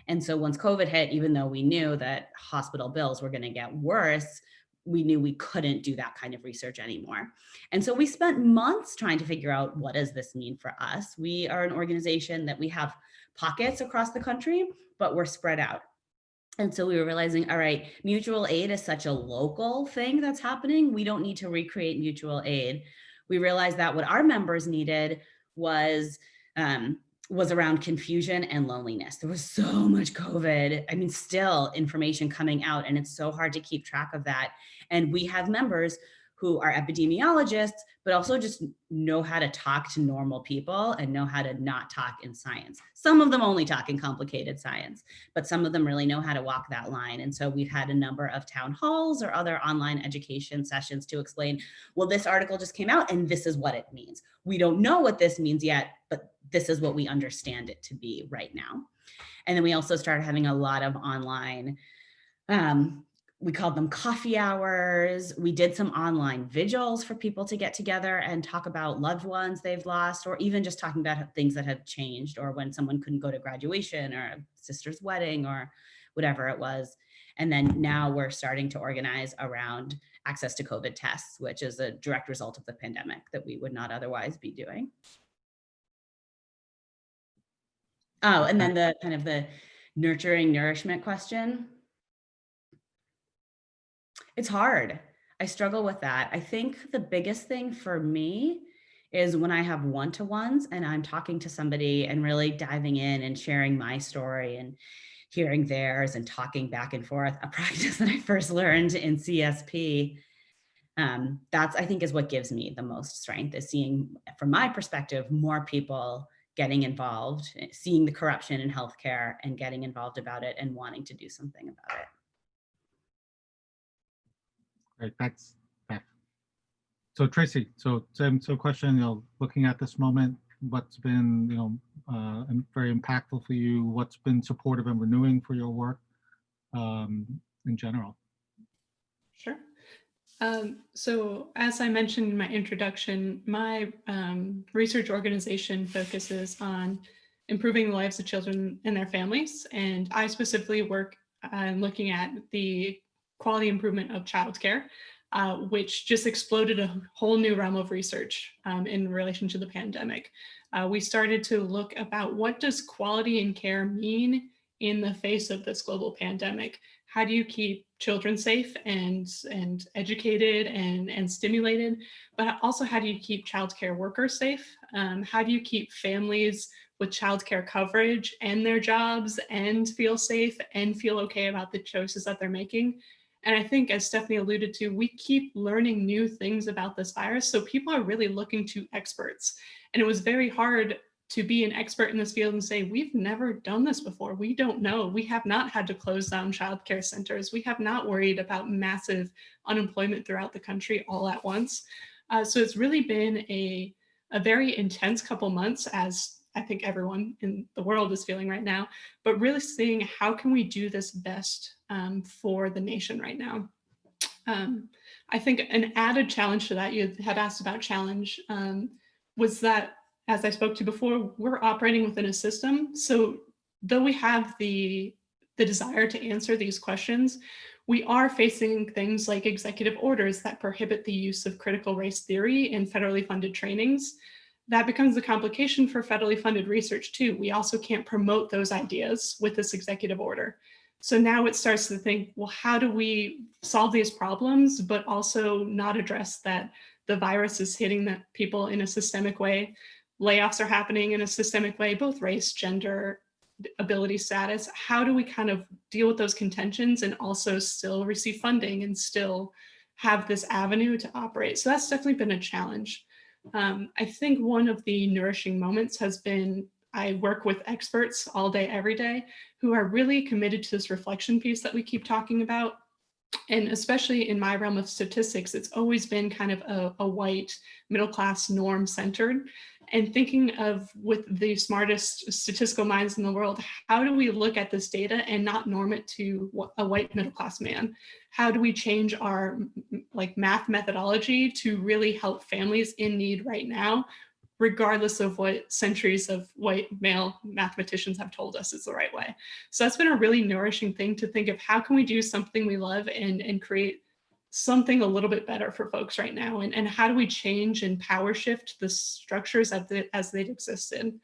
And so once COVID hit, even though we knew that hospital bills were going to get worse, we knew we couldn't do that kind of research anymore. And so we spent months trying to figure out, what does this mean for us? We are an organization that we have pockets across the country, but we're spread out. And so we were realizing, all right, mutual aid is such a local thing that's happening. We don't need to recreate mutual aid. We realized that what our members needed was around confusion and loneliness. There was so much COVID. I mean, still information coming out, and it's so hard to keep track of that. And we have members who are epidemiologists, but also just know how to talk to normal people and know how to not talk in science. Some of them only talk in complicated science, but some of them really know how to walk that line. And so we've had a number of town halls or other online education sessions to explain, well, this article just came out and this is what it means. We don't know what this means yet, but this is what we understand it to be right now. And then we also started having a lot of online, we called them coffee hours. We did some online vigils for people to get together and talk about loved ones they've lost, or even just talking about things that have changed, or when someone couldn't go to graduation or a sister's wedding or whatever it was. And then now we're starting to organize around access to COVID tests, which is a direct result of the pandemic that we would not otherwise be doing. Oh, and then the kind of the nurturing nourishment question. It's hard. I struggle with that. I think the biggest thing for me is when I have one-to-ones and I'm talking to somebody and really diving in and sharing my story and hearing theirs and talking back and forth, a practice that I first learned in CSP. That's, I think, is what gives me the most strength, is seeing, from my perspective, more people getting involved, seeing the corruption in healthcare and getting involved about it and wanting to do something about it. Great, thanks. So Tracy, so question, looking at this moment, what's been, very impactful for you? What's been supportive and renewing for your work in general? Sure. So as I mentioned in my introduction, my research organization focuses on improving the lives of children and their families. And I specifically work looking at the quality improvement of childcare, which just exploded a whole new realm of research in relation to the pandemic. We started to look about, what does quality in care mean in the face of this global pandemic? How do you keep children safe and educated and stimulated? But also, how do you keep childcare workers safe? How do you keep families with childcare coverage and their jobs and feel safe and feel okay about the choices that they're making? And I think, as Stephanie alluded to, we keep learning new things about this virus. So people are really looking to experts. And it was very hard to be an expert in this field and say, we've never done this before. We don't know. We have not had to close down childcare centers. We have not worried about massive unemployment throughout the country all at once. So it's really been a very intense couple months, as I think everyone in the world is feeling right now, but really seeing how can we do this best for the nation right now. I think an added challenge to that, you had asked about challenge, was that, as I spoke to before, we're operating within a system. So though we have the desire to answer these questions, we are facing things like executive orders that prohibit the use of critical race theory in federally funded trainings. That becomes a complication for federally funded research too. We also can't promote those ideas with this executive order. So now it starts to think, well, how do we solve these problems, but also not address that the virus is hitting the people in a systemic way? Layoffs are happening in a systemic way, both race, gender, ability status. How do we kind of deal with those contentions and also still receive funding and still have this avenue to operate? So that's definitely been a challenge. I think one of the nourishing moments has been, I work with experts all day, every day, who are really committed to this reflection piece that we keep talking about. And especially in my realm of statistics, it's always been kind of a white middle-class norm centered. And thinking of, with the smartest statistical minds in the world, how do we look at this data and not norm it to a white middle-class man? How do we change our math methodology to really help families in need right now, regardless of what centuries of white male mathematicians have told us is the right way? So that's been a really nourishing thing to think of. How can we do something we love and create something a little bit better for folks right now? And how do we change and power shift the structures as they've existed?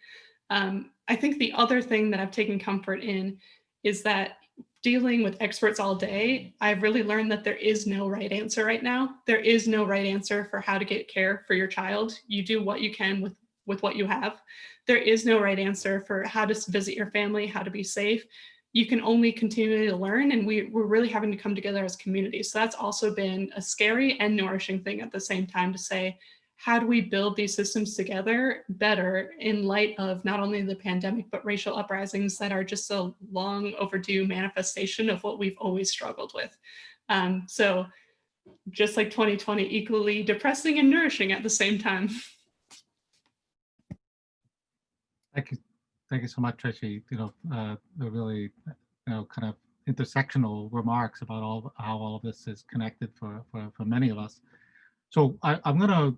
I think the other thing that I've taken comfort in is that dealing with experts all day, I've really learned that there is no right answer right now. There is no right answer for how to get care for your child. You do what you can with what you have. There is no right answer for how to visit your family, how to be safe. You can only continue to learn, and we're really having to come together as communities. So that's also been a scary and nourishing thing at the same time, to say, how do we build these systems together better in light of not only the pandemic, but racial uprisings that are just a long overdue manifestation of what we've always struggled with. So just like 2020, equally depressing and nourishing at the same time. Thank you so much, Tracy. The really, kind of intersectional remarks about how all of this is connected for many of us. So I'm gonna,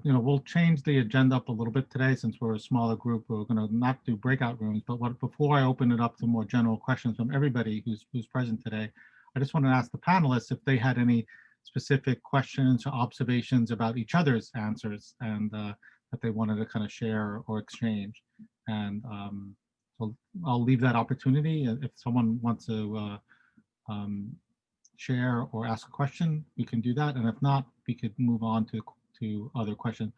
we'll change the agenda up a little bit today since we're a smaller group. We're gonna not do breakout rooms, but before I open it up to more general questions from everybody who's present today, I just want to ask the panelists if they had any specific questions or observations about each other's answers, and that they wanted to kind of share or exchange. And so I'll leave that opportunity. If someone wants to share or ask a question, we can do that. And if not, we could move on to other questions.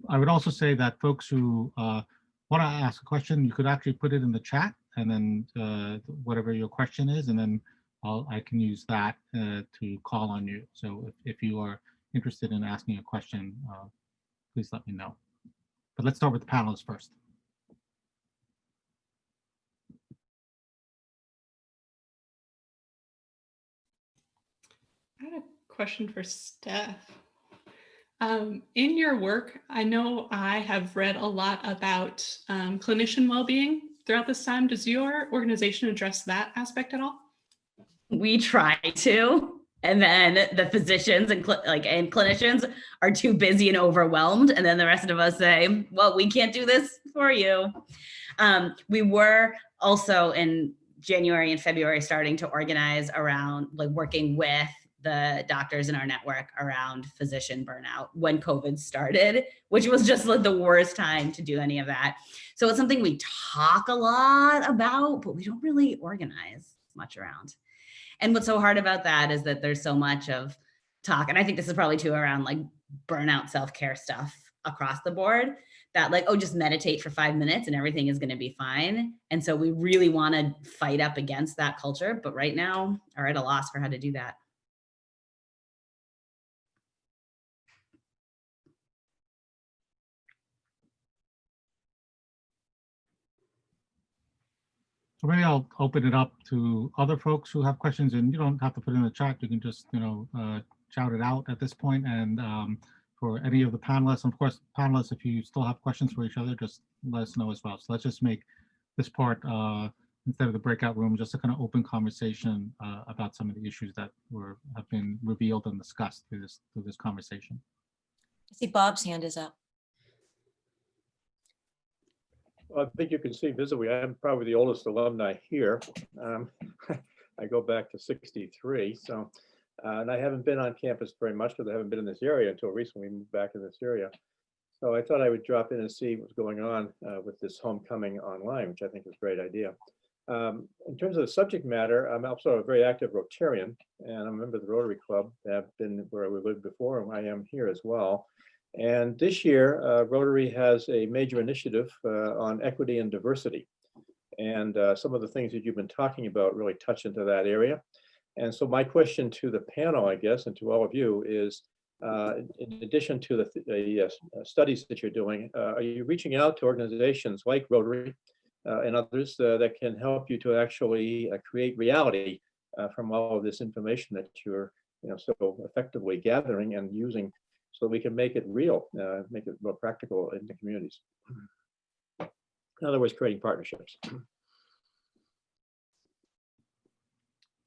I would also say that folks who want to ask a question, you could actually put it in the chat, and then whatever your question is, and then I can use that to call on you. So if you are interested in asking a question, please let me know. But let's start with the panelists first. I had a question for Steph. In your work, I know I have read a lot about clinician well-being throughout this time. Does your organization address that aspect at all? We try to, and then the physicians and clinicians are too busy and overwhelmed, and then the rest of us say, well, we can't do this for you. We were also in January and February starting to organize around working with the doctors in our network around physician burnout when COVID started, which was just the worst time to do any of that. So it's something we talk a lot about, but we don't really organize much around. And what's so hard about that is that there's so much of talk, and I think this is probably too around burnout self-care stuff across the board, that just meditate for 5 minutes and everything is going to be fine. And so we really want to fight up against that culture, but right now are at a loss for how to do that. So maybe I'll open it up to other folks who have questions, and you don't have to put it in the chat. You can just, shout it out at this point. And for any of the panelists, and of course, panelists, if you still have questions for each other, just let us know as well. So let's just make this part, instead of the breakout room, just a kind of open conversation about some of the issues that have been revealed and discussed through this conversation. I see Bob's hand is up. Well, I think you can see visibly, I'm probably the oldest alumni here. I go back to 63, so, and I haven't been on campus very much because I haven't been in this area until recently. We moved back in this area. So I thought I would drop in and see what's going on with this homecoming online, which I think is a great idea. In terms of the subject matter, I'm also a very active Rotarian, and I'm a member of the Rotary Club. I've been where we lived before, and I am here as well. And this year, Rotary has a major initiative on equity and diversity. And some of the things that you've been talking about really touch into that area. And so my question to the panel, I guess, and to all of you is, in addition to the studies that you're doing, are you reaching out to organizations like Rotary and others that can help you to actually create reality from all of this information that you're so effectively gathering and using, so we can make it real, make it more practical in the communities? In other words, creating partnerships.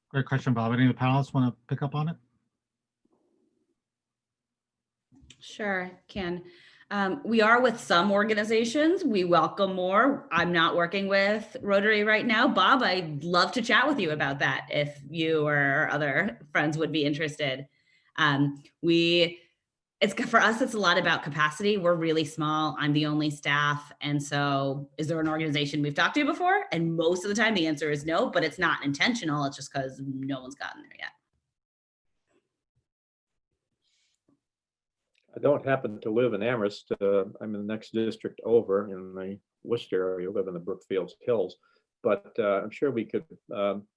Great question, Bob. Any of the panelists want to pick up on it? Sure, can. We are with some organizations. We welcome more. I'm not working with Rotary right now. Bob, I'd love to chat with you about that if you or other friends would be interested. It's for us, it's a lot about capacity. We're really small. I'm the only staff. And so is there an organization we've talked to before? And most of the time the answer is no, but it's not intentional. It's just because no one's gotten there yet. I don't happen to live in Amherst. I'm in the next district over in the Worcester area. I live in the Brookfield Hills. But I'm sure we could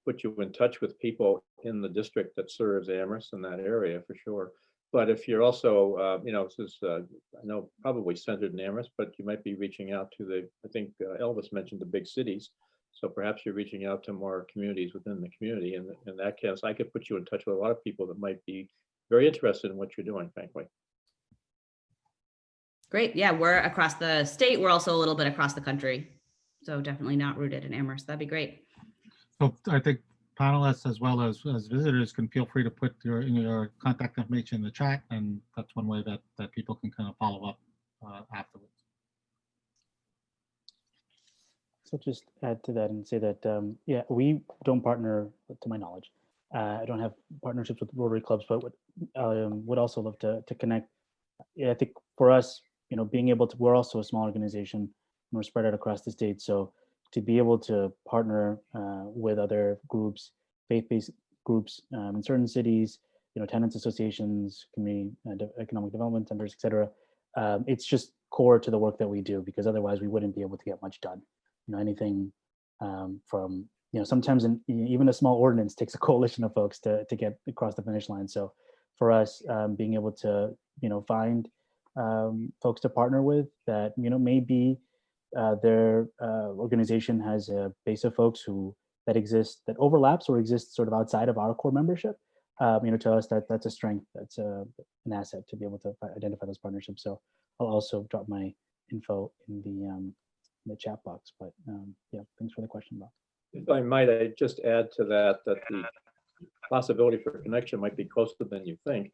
put you in touch with people in the district that serves Amherst in that area for sure. But if you're also, this is, I know probably centered in Amherst, but you might be reaching out to I think Elvis mentioned the big cities. So perhaps you're reaching out to more communities within the community. And in that case, I could put you in touch with a lot of people that might be very interested in what you're doing, frankly. Great. Yeah, we're across the state. We're also a little bit across the country. So definitely not rooted in Amherst. That'd be great. So I think panelists as well as visitors can feel free to put your contact information in the chat, and that's one way that people can kind of follow up afterwards. So just add to that and say that, yeah, we don't partner, to my knowledge. I don't have partnerships with Rotary clubs, but would also love to connect. Yeah, I think for us, being able to, we're also a small organization and we're spread out across the state. So to be able to partner with other groups, faith-based groups in certain cities, tenants associations, community economic development centers, et cetera, it's just core to the work that we do, because otherwise we wouldn't be able to get much done. Anything from, sometimes even a small ordinance takes a coalition of folks to get across the finish line. So for us, being able to, find folks to partner with that, maybe their organization has a base of folks that overlaps or exists sort of outside of our core membership. To us, that's a strength, that's an asset to be able to identify those partnerships. So I'll also drop my info in the chat box. But yeah, thanks for the question, Bob. If I might, I just add to that the possibility for connection might be closer than you think.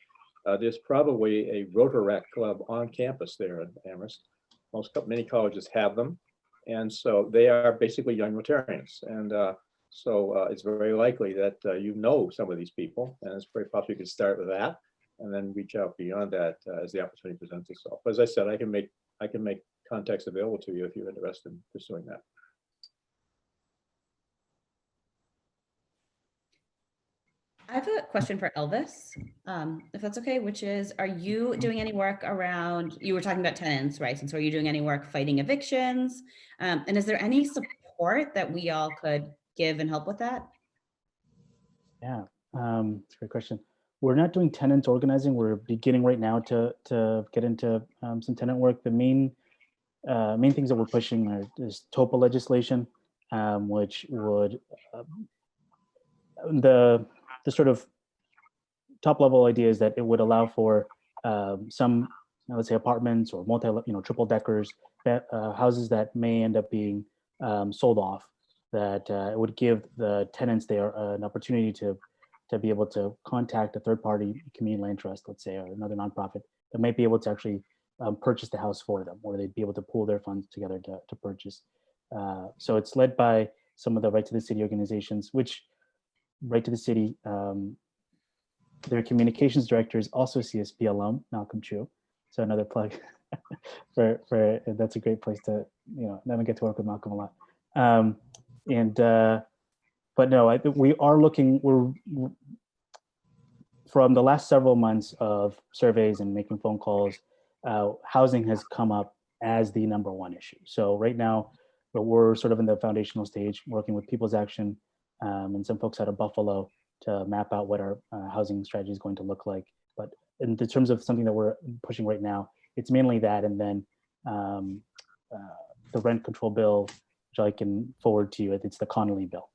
There's probably a Rotaract club on campus there in Amherst. Many colleges have them. And so they are basically young Rotarians. And so it's very likely that some of these people, and it's very possible you could start with that and then reach out beyond that as the opportunity presents itself. As I said, I can make contacts available to you if you're interested in pursuing that. I have a question for Elvis, if that's okay, which is, are you doing any work around, you were talking about tenants, right? And so are you doing any work fighting evictions? And is there any support that we all could give and help with that? Yeah, that's a great question. We're not doing tenant organizing. We're beginning right now to get into some tenant work. The main things that we're pushing is TOPA legislation, which would, the sort of top level idea is that it would allow for some, let's say, apartments or triple deckers, houses that may end up being sold off, that it would give the tenants there an opportunity to be able to contact a third party community land trust, let's say, or another nonprofit that might be able to actually purchase the house for them, or they'd be able to pool their funds together to purchase. So it's led by some of the Right to the City organizations, which Right to the City, their communications director is also CSP alum, Malcolm Chu. So another plug for that's a great place to, then I get to work with Malcolm a lot. But no, we are looking, from the last several months of surveys and making phone calls, housing has come up as the #1 issue. So right now, we're sort of in the foundational stage, working with People's Action and some folks out of Buffalo to map out what our housing strategy is going to look like. But in terms of something that we're pushing right now, it's mainly that, and then the rent control bill, which I can forward to you. It's the Connolly bill.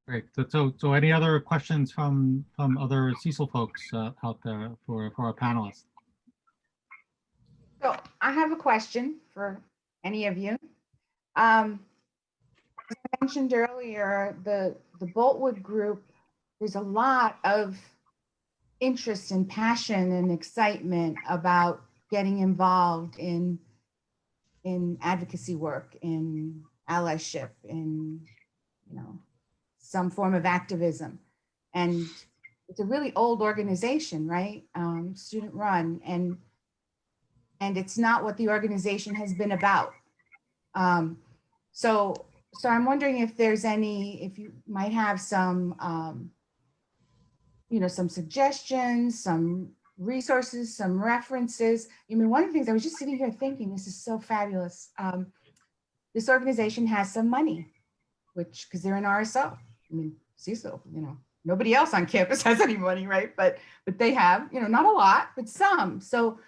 Great. So any other questions from other Cecil folks out there for our panelists? So I have a question for any of you. As I mentioned earlier, the Boltwood group, there's a lot of interest and passion and excitement about getting involved in advocacy work, in allyship, in some form of activism. And it's a really old organization, right? Student run, and it's not what the organization has been about. So I'm wondering if there's if you might have some, some suggestions, some resources, some references. I mean, one of the things I was just sitting here thinking, this is so fabulous. This organization has some money, because they're an RSO. I mean, Cecil, nobody else on campus has any money, right? But they have, not a lot, but some. So,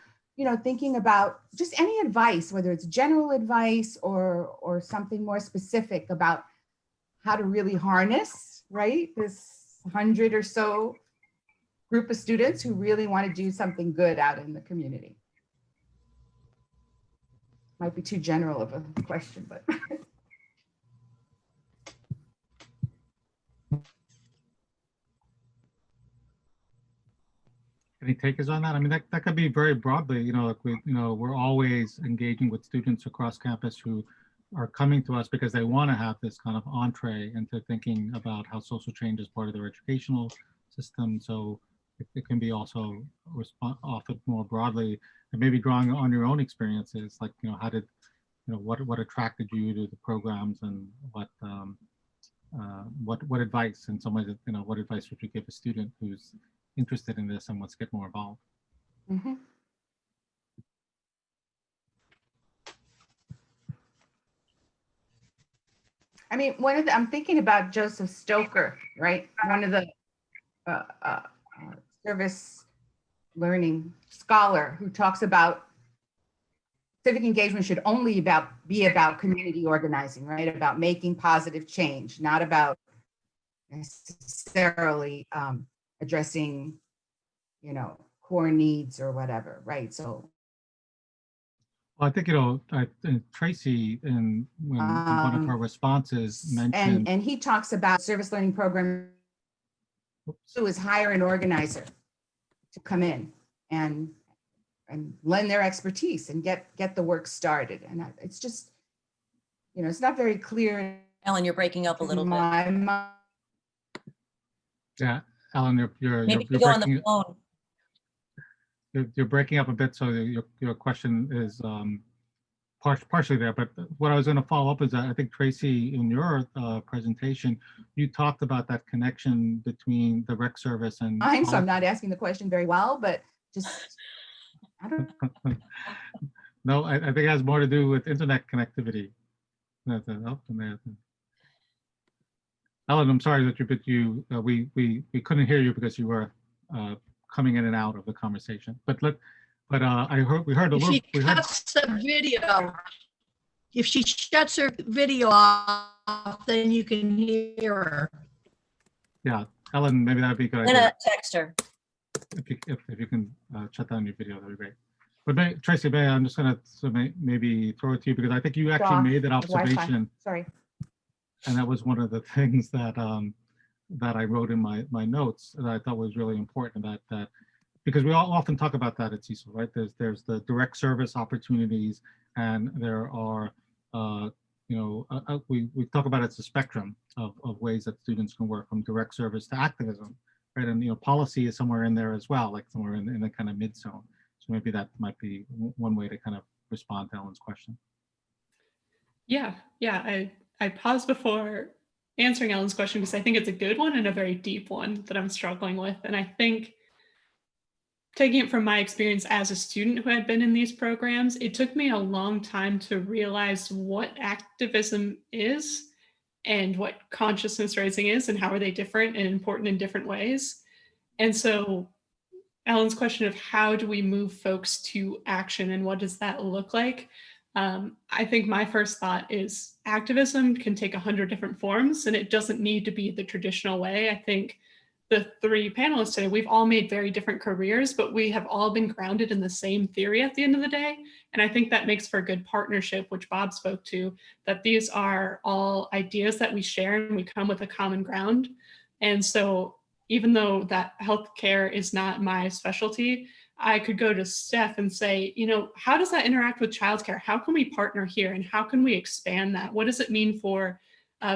thinking about just any advice, whether it's general advice or something more specific about how to really harness, right, this 100 or so group of students who really want to do something good out in the community. Might be too general of a question, but. Any takers on that? I mean, that could be very broadly, like we're always engaging with students across campus who are coming to us because they want to have this kind of entree into thinking about how social change is part of their educational system. So it can be also offered more broadly, and maybe drawing on your own experiences, like, how did, what attracted you to the programs, and what advice, in some ways, what advice would you give a student who's interested in this and wants to get more involved? Mm-hmm. I mean, I'm thinking about Joseph Stoker, right? One of the service learning scholar who talks about civic engagement should only be about community organizing, right? About making positive change, not about necessarily addressing, core needs or whatever, right? So. Well, I think, Tracy, in one of her responses, mentioned. And he talks about service learning program who is hire an organizer to come in and lend their expertise and get the work started. And it's just, it's not very clear. Ellen, you're breaking up a little bit. Yeah, Ellen, you're go on the phone. You're breaking up a bit, so your question is partially there. But what I was going to follow up is that I think, Tracy, in your presentation, you talked about that connection between the rec service and. So I'm not asking the question very well, but just, I don't know. No, I think it has more to do with internet connectivity. Ellen, I'm sorry that we couldn't hear you because you were coming in and out of the conversation. But we heard a little. If she shuts her video off, then you can hear her. Yeah, Ellen, maybe that'd be a good I'm idea. gonna text her. If you can shut down your video, that'd be great. But Tracy, I'm just gonna maybe throw it to you, because I think you actually made that observation. Sorry. And that was one of the things that that I wrote in my notes that I thought was really important. That because we all often talk about that at Cecil, right? There's the direct service opportunities, and there are we talk about it as a spectrum of ways that students can work, from direct service to activism, right? And policy is somewhere in there as well, like somewhere in the kind of mid zone. So maybe that might be one way to kind of respond to Ellen's question. Yeah, I paused before answering Ellen's question because I think it's a good one and a very deep one that I'm struggling with. And I think, taking it from my experience as a student who had been in these programs, it took me a long time to realize what activism is and what consciousness raising is, and how are they different and important in different ways. And so Ellen's question of how do we move folks to action and what does that look like? I think my first thought is activism can take 100 different forms, and it doesn't need to be the traditional way. I think the three panelists today, we've all made very different careers, but we have all been grounded in the same theory at the end of the day. And I think that makes for a good partnership, which Bob spoke to, that these are all ideas that we share and we come with a common ground. And so even though that healthcare is not my specialty, I could go to Steph and say, how does that interact with childcare? How can we partner here? And how can we expand that? What does it mean for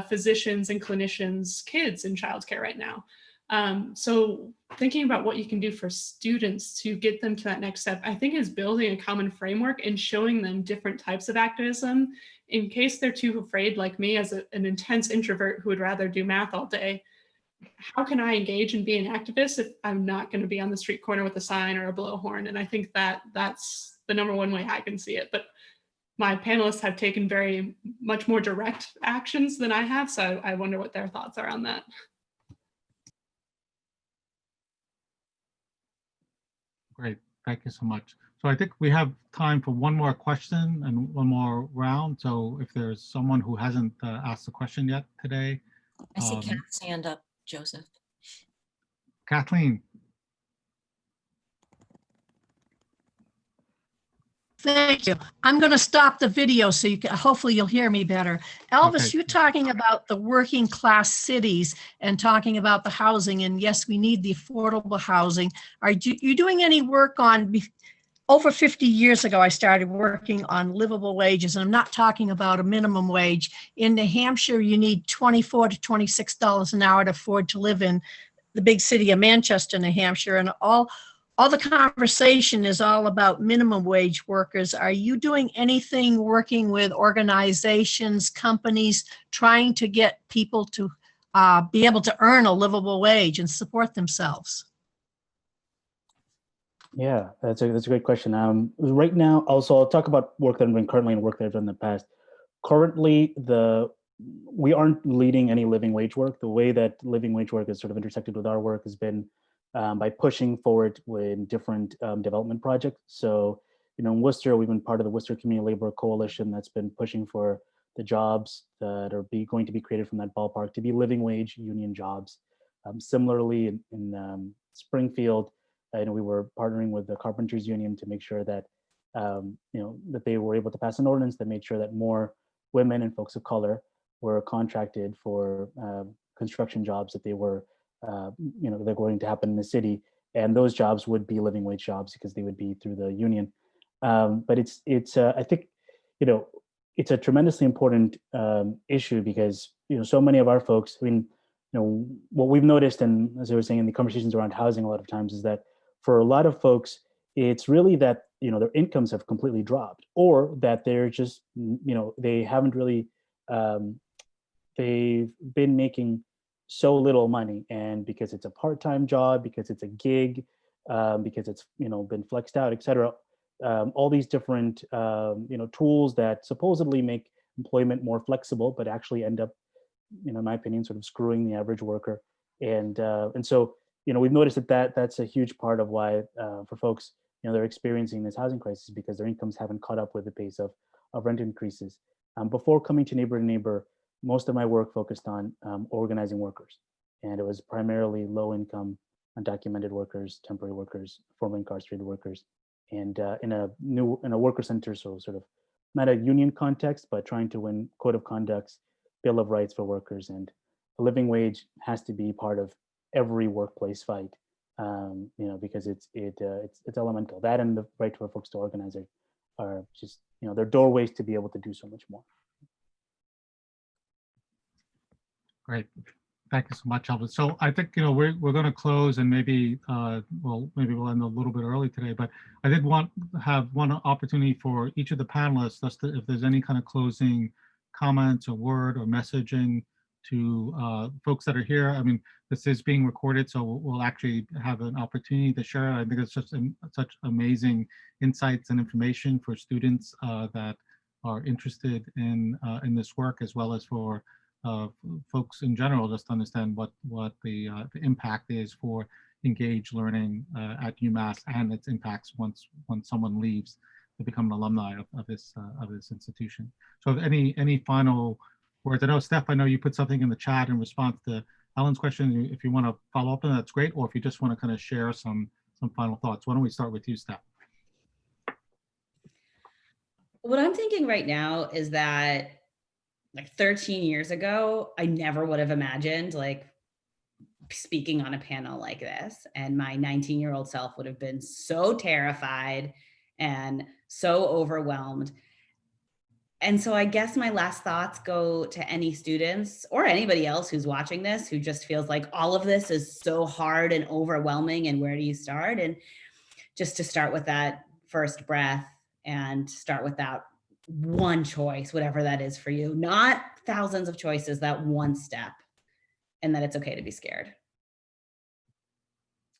physicians and clinicians' kids in childcare right now. So thinking about what you can do for students to get them to that next step, I think is building a common framework and showing them different types of activism in case they're too afraid, like me as an intense introvert who would rather do math all day. How can I engage and be an activist if I'm not going to be on the street corner with a sign or a blowhorn? And I think that that's the number one way I can see it. But my panelists have taken very much more direct actions than I have. So I wonder what their thoughts are on that. Great, thank you so much. So I think we have time for one more question and one more round. So if there's someone who hasn't asked a question yet today. I see Kath's hand up, Joseph. Kathleen. Thank you. I'm going to stop the video so you can, hopefully you'll hear me better. Elvis, Okay. you're talking about the working class cities and talking about the housing. And yes, we need the affordable housing. Are you doing any work on, over 50 years ago, I started working on livable wages, and I'm not talking about a minimum wage. In New Hampshire, you need $24 to $26 an hour to afford to live in the big city of Manchester, New Hampshire, and all the conversation is all about minimum wage workers. Are you doing anything working with organizations, companies, trying to get people to be able to earn a livable wage and support themselves? Yeah, that's a great question. Right now, also I'll talk about work that I'm doing currently and work that I've done in the past. Currently, we aren't leading any living wage work. The way that living wage work has sort of intersected with our work has been by pushing forward with different development projects. So, in Worcester, we've been part of the Worcester Community Labor Coalition that's been pushing for the jobs that are going to be created from that ballpark to be living wage union jobs. Similarly, in Springfield, we were partnering with the Carpenters Union to make sure that that they were able to pass an ordinance that made sure that more women and folks of color were contracted for construction jobs that they were they're going to happen in the city, and those jobs would be living wage jobs because they would be through the union. But it's I think it's a tremendously important issue because so many of our folks, I mean, what we've noticed, and as I was saying in the conversations around housing a lot of times, is that for a lot of folks, it's really that their incomes have completely dropped, or that they're just they haven't really they've been making so little money, and because it's a part-time job, because it's a gig, because it's been flexed out, etc. All these different tools that supposedly make employment more flexible, but actually end up, in my opinion, sort of screwing the average worker. And so we've noticed that's a huge part of why for folks they're experiencing this housing crisis, because their incomes haven't caught up with the pace of rent increases. Before coming to Neighbor to Neighbor, most of my work focused on organizing workers, and it was primarily low-income, undocumented workers, temporary workers, formerly incarcerated workers, and in a worker center, so sort of not a union context, but trying to win code of conducts, bill of rights for workers, and a living wage has to be part of every workplace fight, because it's elemental. That and the right for folks to organize are just they're doorways to be able to do so much more. Great, thank you so much, Elvis. So I think we're going to close, and maybe maybe we'll end a little bit early today. But I did want to have one opportunity for each of the panelists, if there's any kind of closing comments or word or messaging to folks that are here. I mean, this is being recorded, so we'll actually have an opportunity to share. I think it's just such amazing insights and information for students that are interested in this work, as well as for folks in general, just to understand what the impact is for engaged learning at UMass, and its impacts once someone leaves to become an alumni of this institution. So any final words? I know, Steph, I know you put something in the chat in response to Helen's question. If you want to follow up on that, that's great. Or if you just want to kind of share some final thoughts. Why don't we start with you, Steph? What I'm thinking right now is that, like 13 years ago, I never would have imagined speaking on a panel like this, and my 19-year-old self would have been so terrified and so overwhelmed. And so I guess my last thoughts go to any students or anybody else who's watching this, who just feels like all of this is so hard and overwhelming, and where do you start? And just to start with that first breath and start with that one choice, whatever that is for you, not thousands of choices, that one step, and that it's okay to be scared.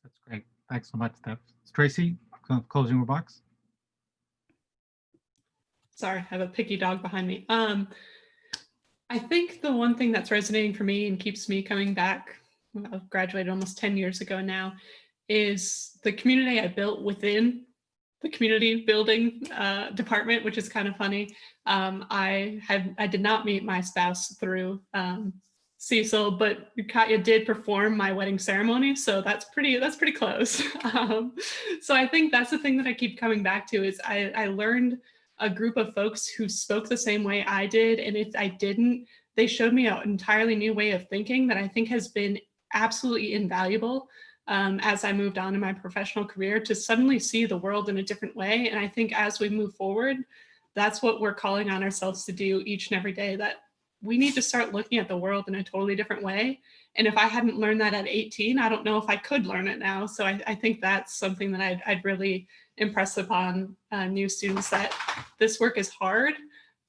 That's great. Thanks so much, Steph. Tracy, closing remarks? Sorry, I have a picky dog behind me. I think the one thing that's resonating for me and keeps me coming back, I've graduated almost 10 years ago now, is the community I built within the community building department, which is kind of funny. I did not meet my spouse through Cecil, but Katya did perform my wedding ceremony, so that's pretty close. So I think that's the thing that I keep coming back to is I learned a group of folks who spoke the same way I did, and if I didn't, they showed me an entirely new way of thinking that I think has been absolutely invaluable as I moved on in my professional career, to suddenly see the world in a different way. And I think as we move forward, that's what we're calling on ourselves to do each and every day, that we need to start looking at the world in a totally different way. And if I hadn't learned that at 18, I don't know if I could learn it now. So I think that's something that I'd really impress upon new students, that this work is hard,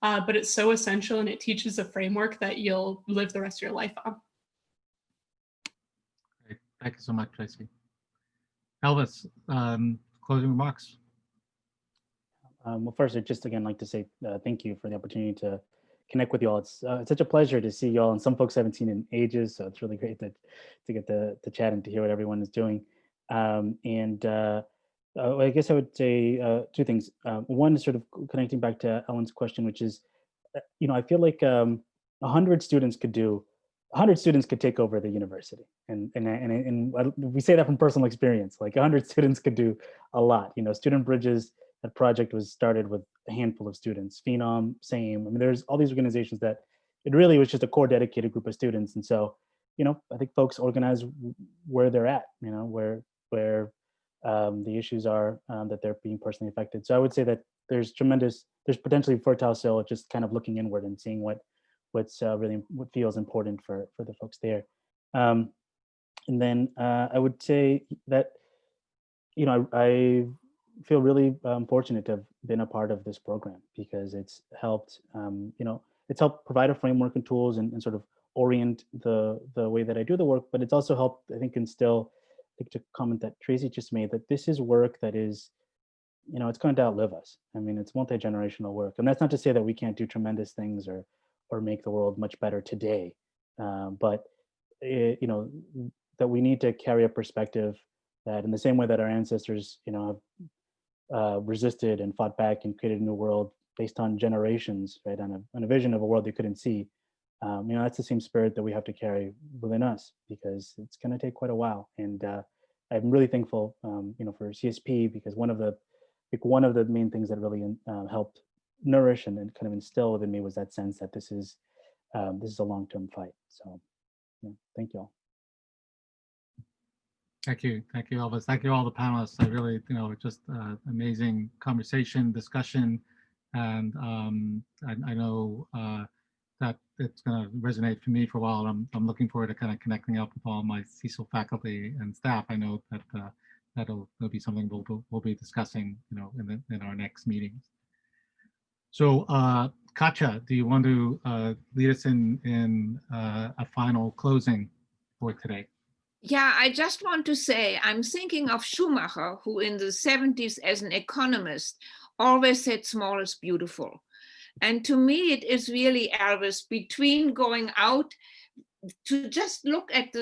but it's so essential, and it teaches a framework that you'll live the rest of your life on. Great. Thank you so much, Tracy. Elvis, closing remarks. Well, first, I'd just again like to say thank you for the opportunity to connect with you all. It's such a pleasure to see you all, and some folks haven't seen in ages, so it's really great to get to chat and to hear what everyone is doing. I guess I would say two things. One is sort of connecting back to Ellen's question, which is, I feel like 100 students could take over the university, and we say that from personal experience. Like 100 students could do a lot. Student Bridges, that project was started with a handful of students. Phenom, same. I mean, there's all these organizations that it really was just a core dedicated group of students. And so, I think folks organize where they're at, where the issues are that they're being personally affected. So I would say that there's potentially fertile soil, just kind of looking inward and seeing what feels important for the folks there. And then I would say that, I feel really fortunate to have been a part of this program, because it's helped, it's helped provide a framework and tools and sort of orient the way that I do the work, but it's also helped, I think, instill, to comment that Tracy just made, that this is work that is, it's going to outlive us. I mean, it's multi-generational work. And that's not to say that we can't do tremendous things or make the world much better today. But, that we need to carry a perspective that, in the same way that our ancestors, have resisted and fought back and created a new world based on generations, right, on a vision of a world they couldn't see. That's the same spirit that we have to carry within us, because it's going to take quite a while. And I'm really thankful, for CSP, because one of the main things that really helped nourish and kind of instill within me was that sense that this is a long-term fight. So, thank you all. Thank you, Elvis. Thank you all the panelists. I really, just amazing conversation, discussion, and I know that it's going to resonate for me for a while. I'm looking forward to kind of connecting up with all my Cecil faculty and staff. I know that that'll be something we'll be discussing, in our next meetings. So, Katya, do you want to lead us in a final closing for today? Yeah, I just want to say, I'm thinking of Schumacher, who in the 70s as an economist always said small is beautiful. And to me, it is really, Elvis, between going out to just look at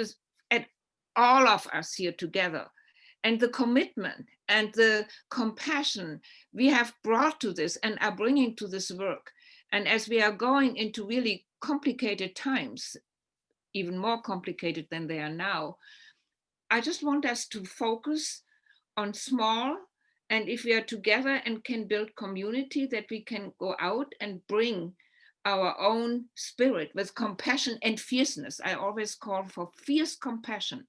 all of us here together, and the commitment and the compassion we have brought to this and are bringing to this work. And as we are going into really complicated times, even more complicated than they are now, I just want us to focus on small, and if we are together and can build community, that we can go out and bring our own spirit with compassion and fierceness. I always call for fierce compassion,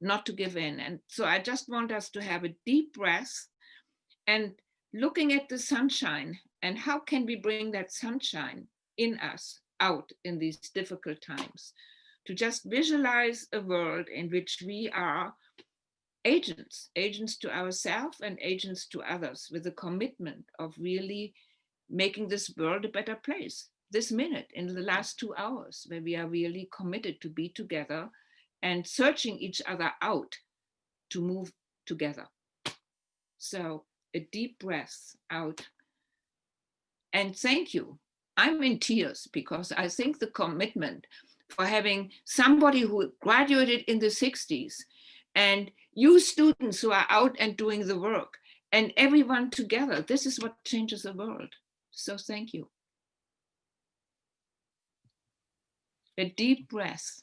not to give in. And so I just want us to have a deep breath and looking at the sunshine And how can we bring that sunshine in us out in these difficult times? To just visualize a world in which we are agents to ourselves and agents to others, with a commitment of really making this world a better place. This minute, in the last 2 hours, where we are really committed to be together and searching each other out to move together. So a deep breath out. And thank you. I'm in tears because I think the commitment for having somebody who graduated in the 60s and you students who are out and doing the work and everyone together, this is what changes the world. So thank you. A deep breath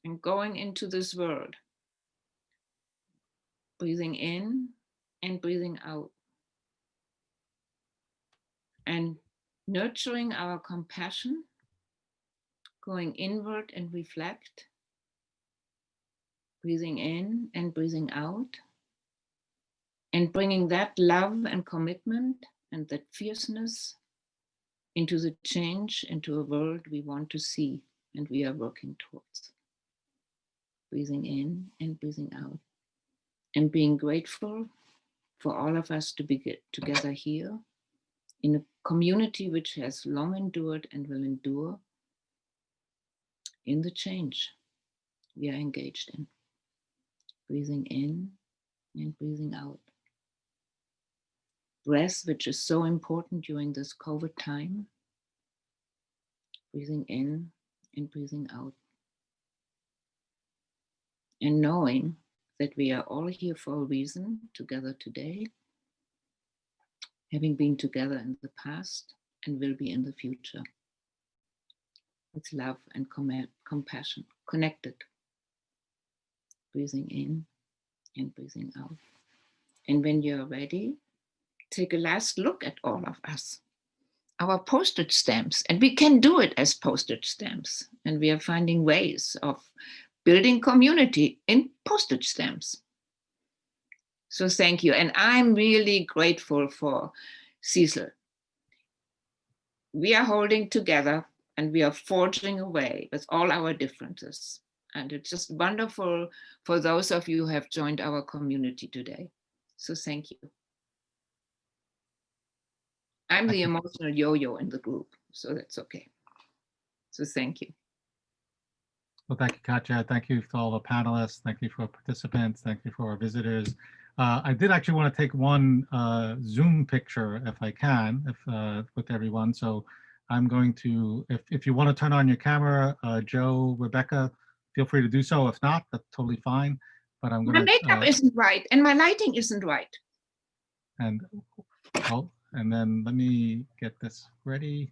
and going into this world. Breathing in and breathing out. And nurturing our compassion, going inward and reflect. Breathing in and breathing out. And bringing that love and commitment and that fierceness into the change, into a world we want to see and we are working towards. Breathing in and breathing out. And being grateful for all of us to be together here in a community which has long endured and will endure in the change we are engaged in. Breathing in and breathing out. Breath, which is so important during this COVID time. Breathing in and breathing out. And knowing that we are all here for a reason together today, having been together in the past and will be in the future. With love and compassion, connected. Breathing in and breathing out. And when you're ready, take a last look at all of us, our postage stamps, and we can do it as postage stamps. And we are finding ways of building community in postage stamps. So thank you. And I'm really grateful for Cecil. We are holding together and we are forging away with all our differences. And it's just wonderful for those of you who have joined our community today. So thank you. I'm the emotional yo-yo in the group, so that's okay. So thank you. Well, thank you, Katja. Thank you to all the panelists. Thank you for participants. Thank you for our visitors. I did actually want to take one Zoom picture, if I can, with everyone. So I'm going to, if you want to turn on your camera, Joe, Rebecca, feel free to do so. If not, that's totally fine. But I'm going to. My makeup isn't right, and my lighting isn't right. And and then let me get this ready.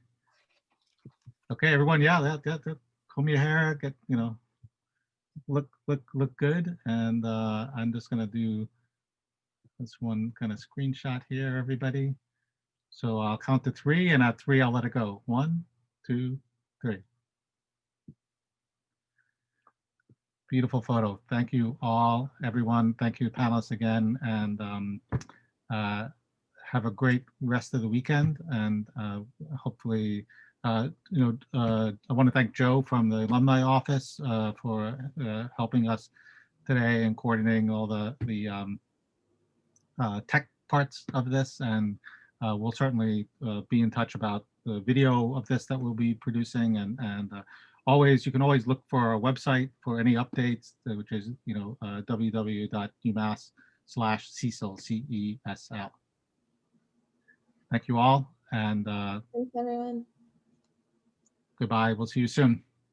Okay, everyone. Yeah, comb your hair. Get look good. And I'm just going to do this one kind of screenshot here, everybody. So I'll count to 3, and at 3, I'll let it go. 1, 2, 3. Beautiful photo. Thank you all, everyone. Thank you, panelists, again. And have a great rest of the weekend. And hopefully, I want to thank Joe from the alumni office for helping us today and coordinating all the tech parts of this. And we'll certainly be in touch about the video of this that we'll be producing. And you can always look for our website for any updates, which is www.umass/CESL, CESL. Thank you all, and Thanks, everyone. goodbye. We'll see you soon.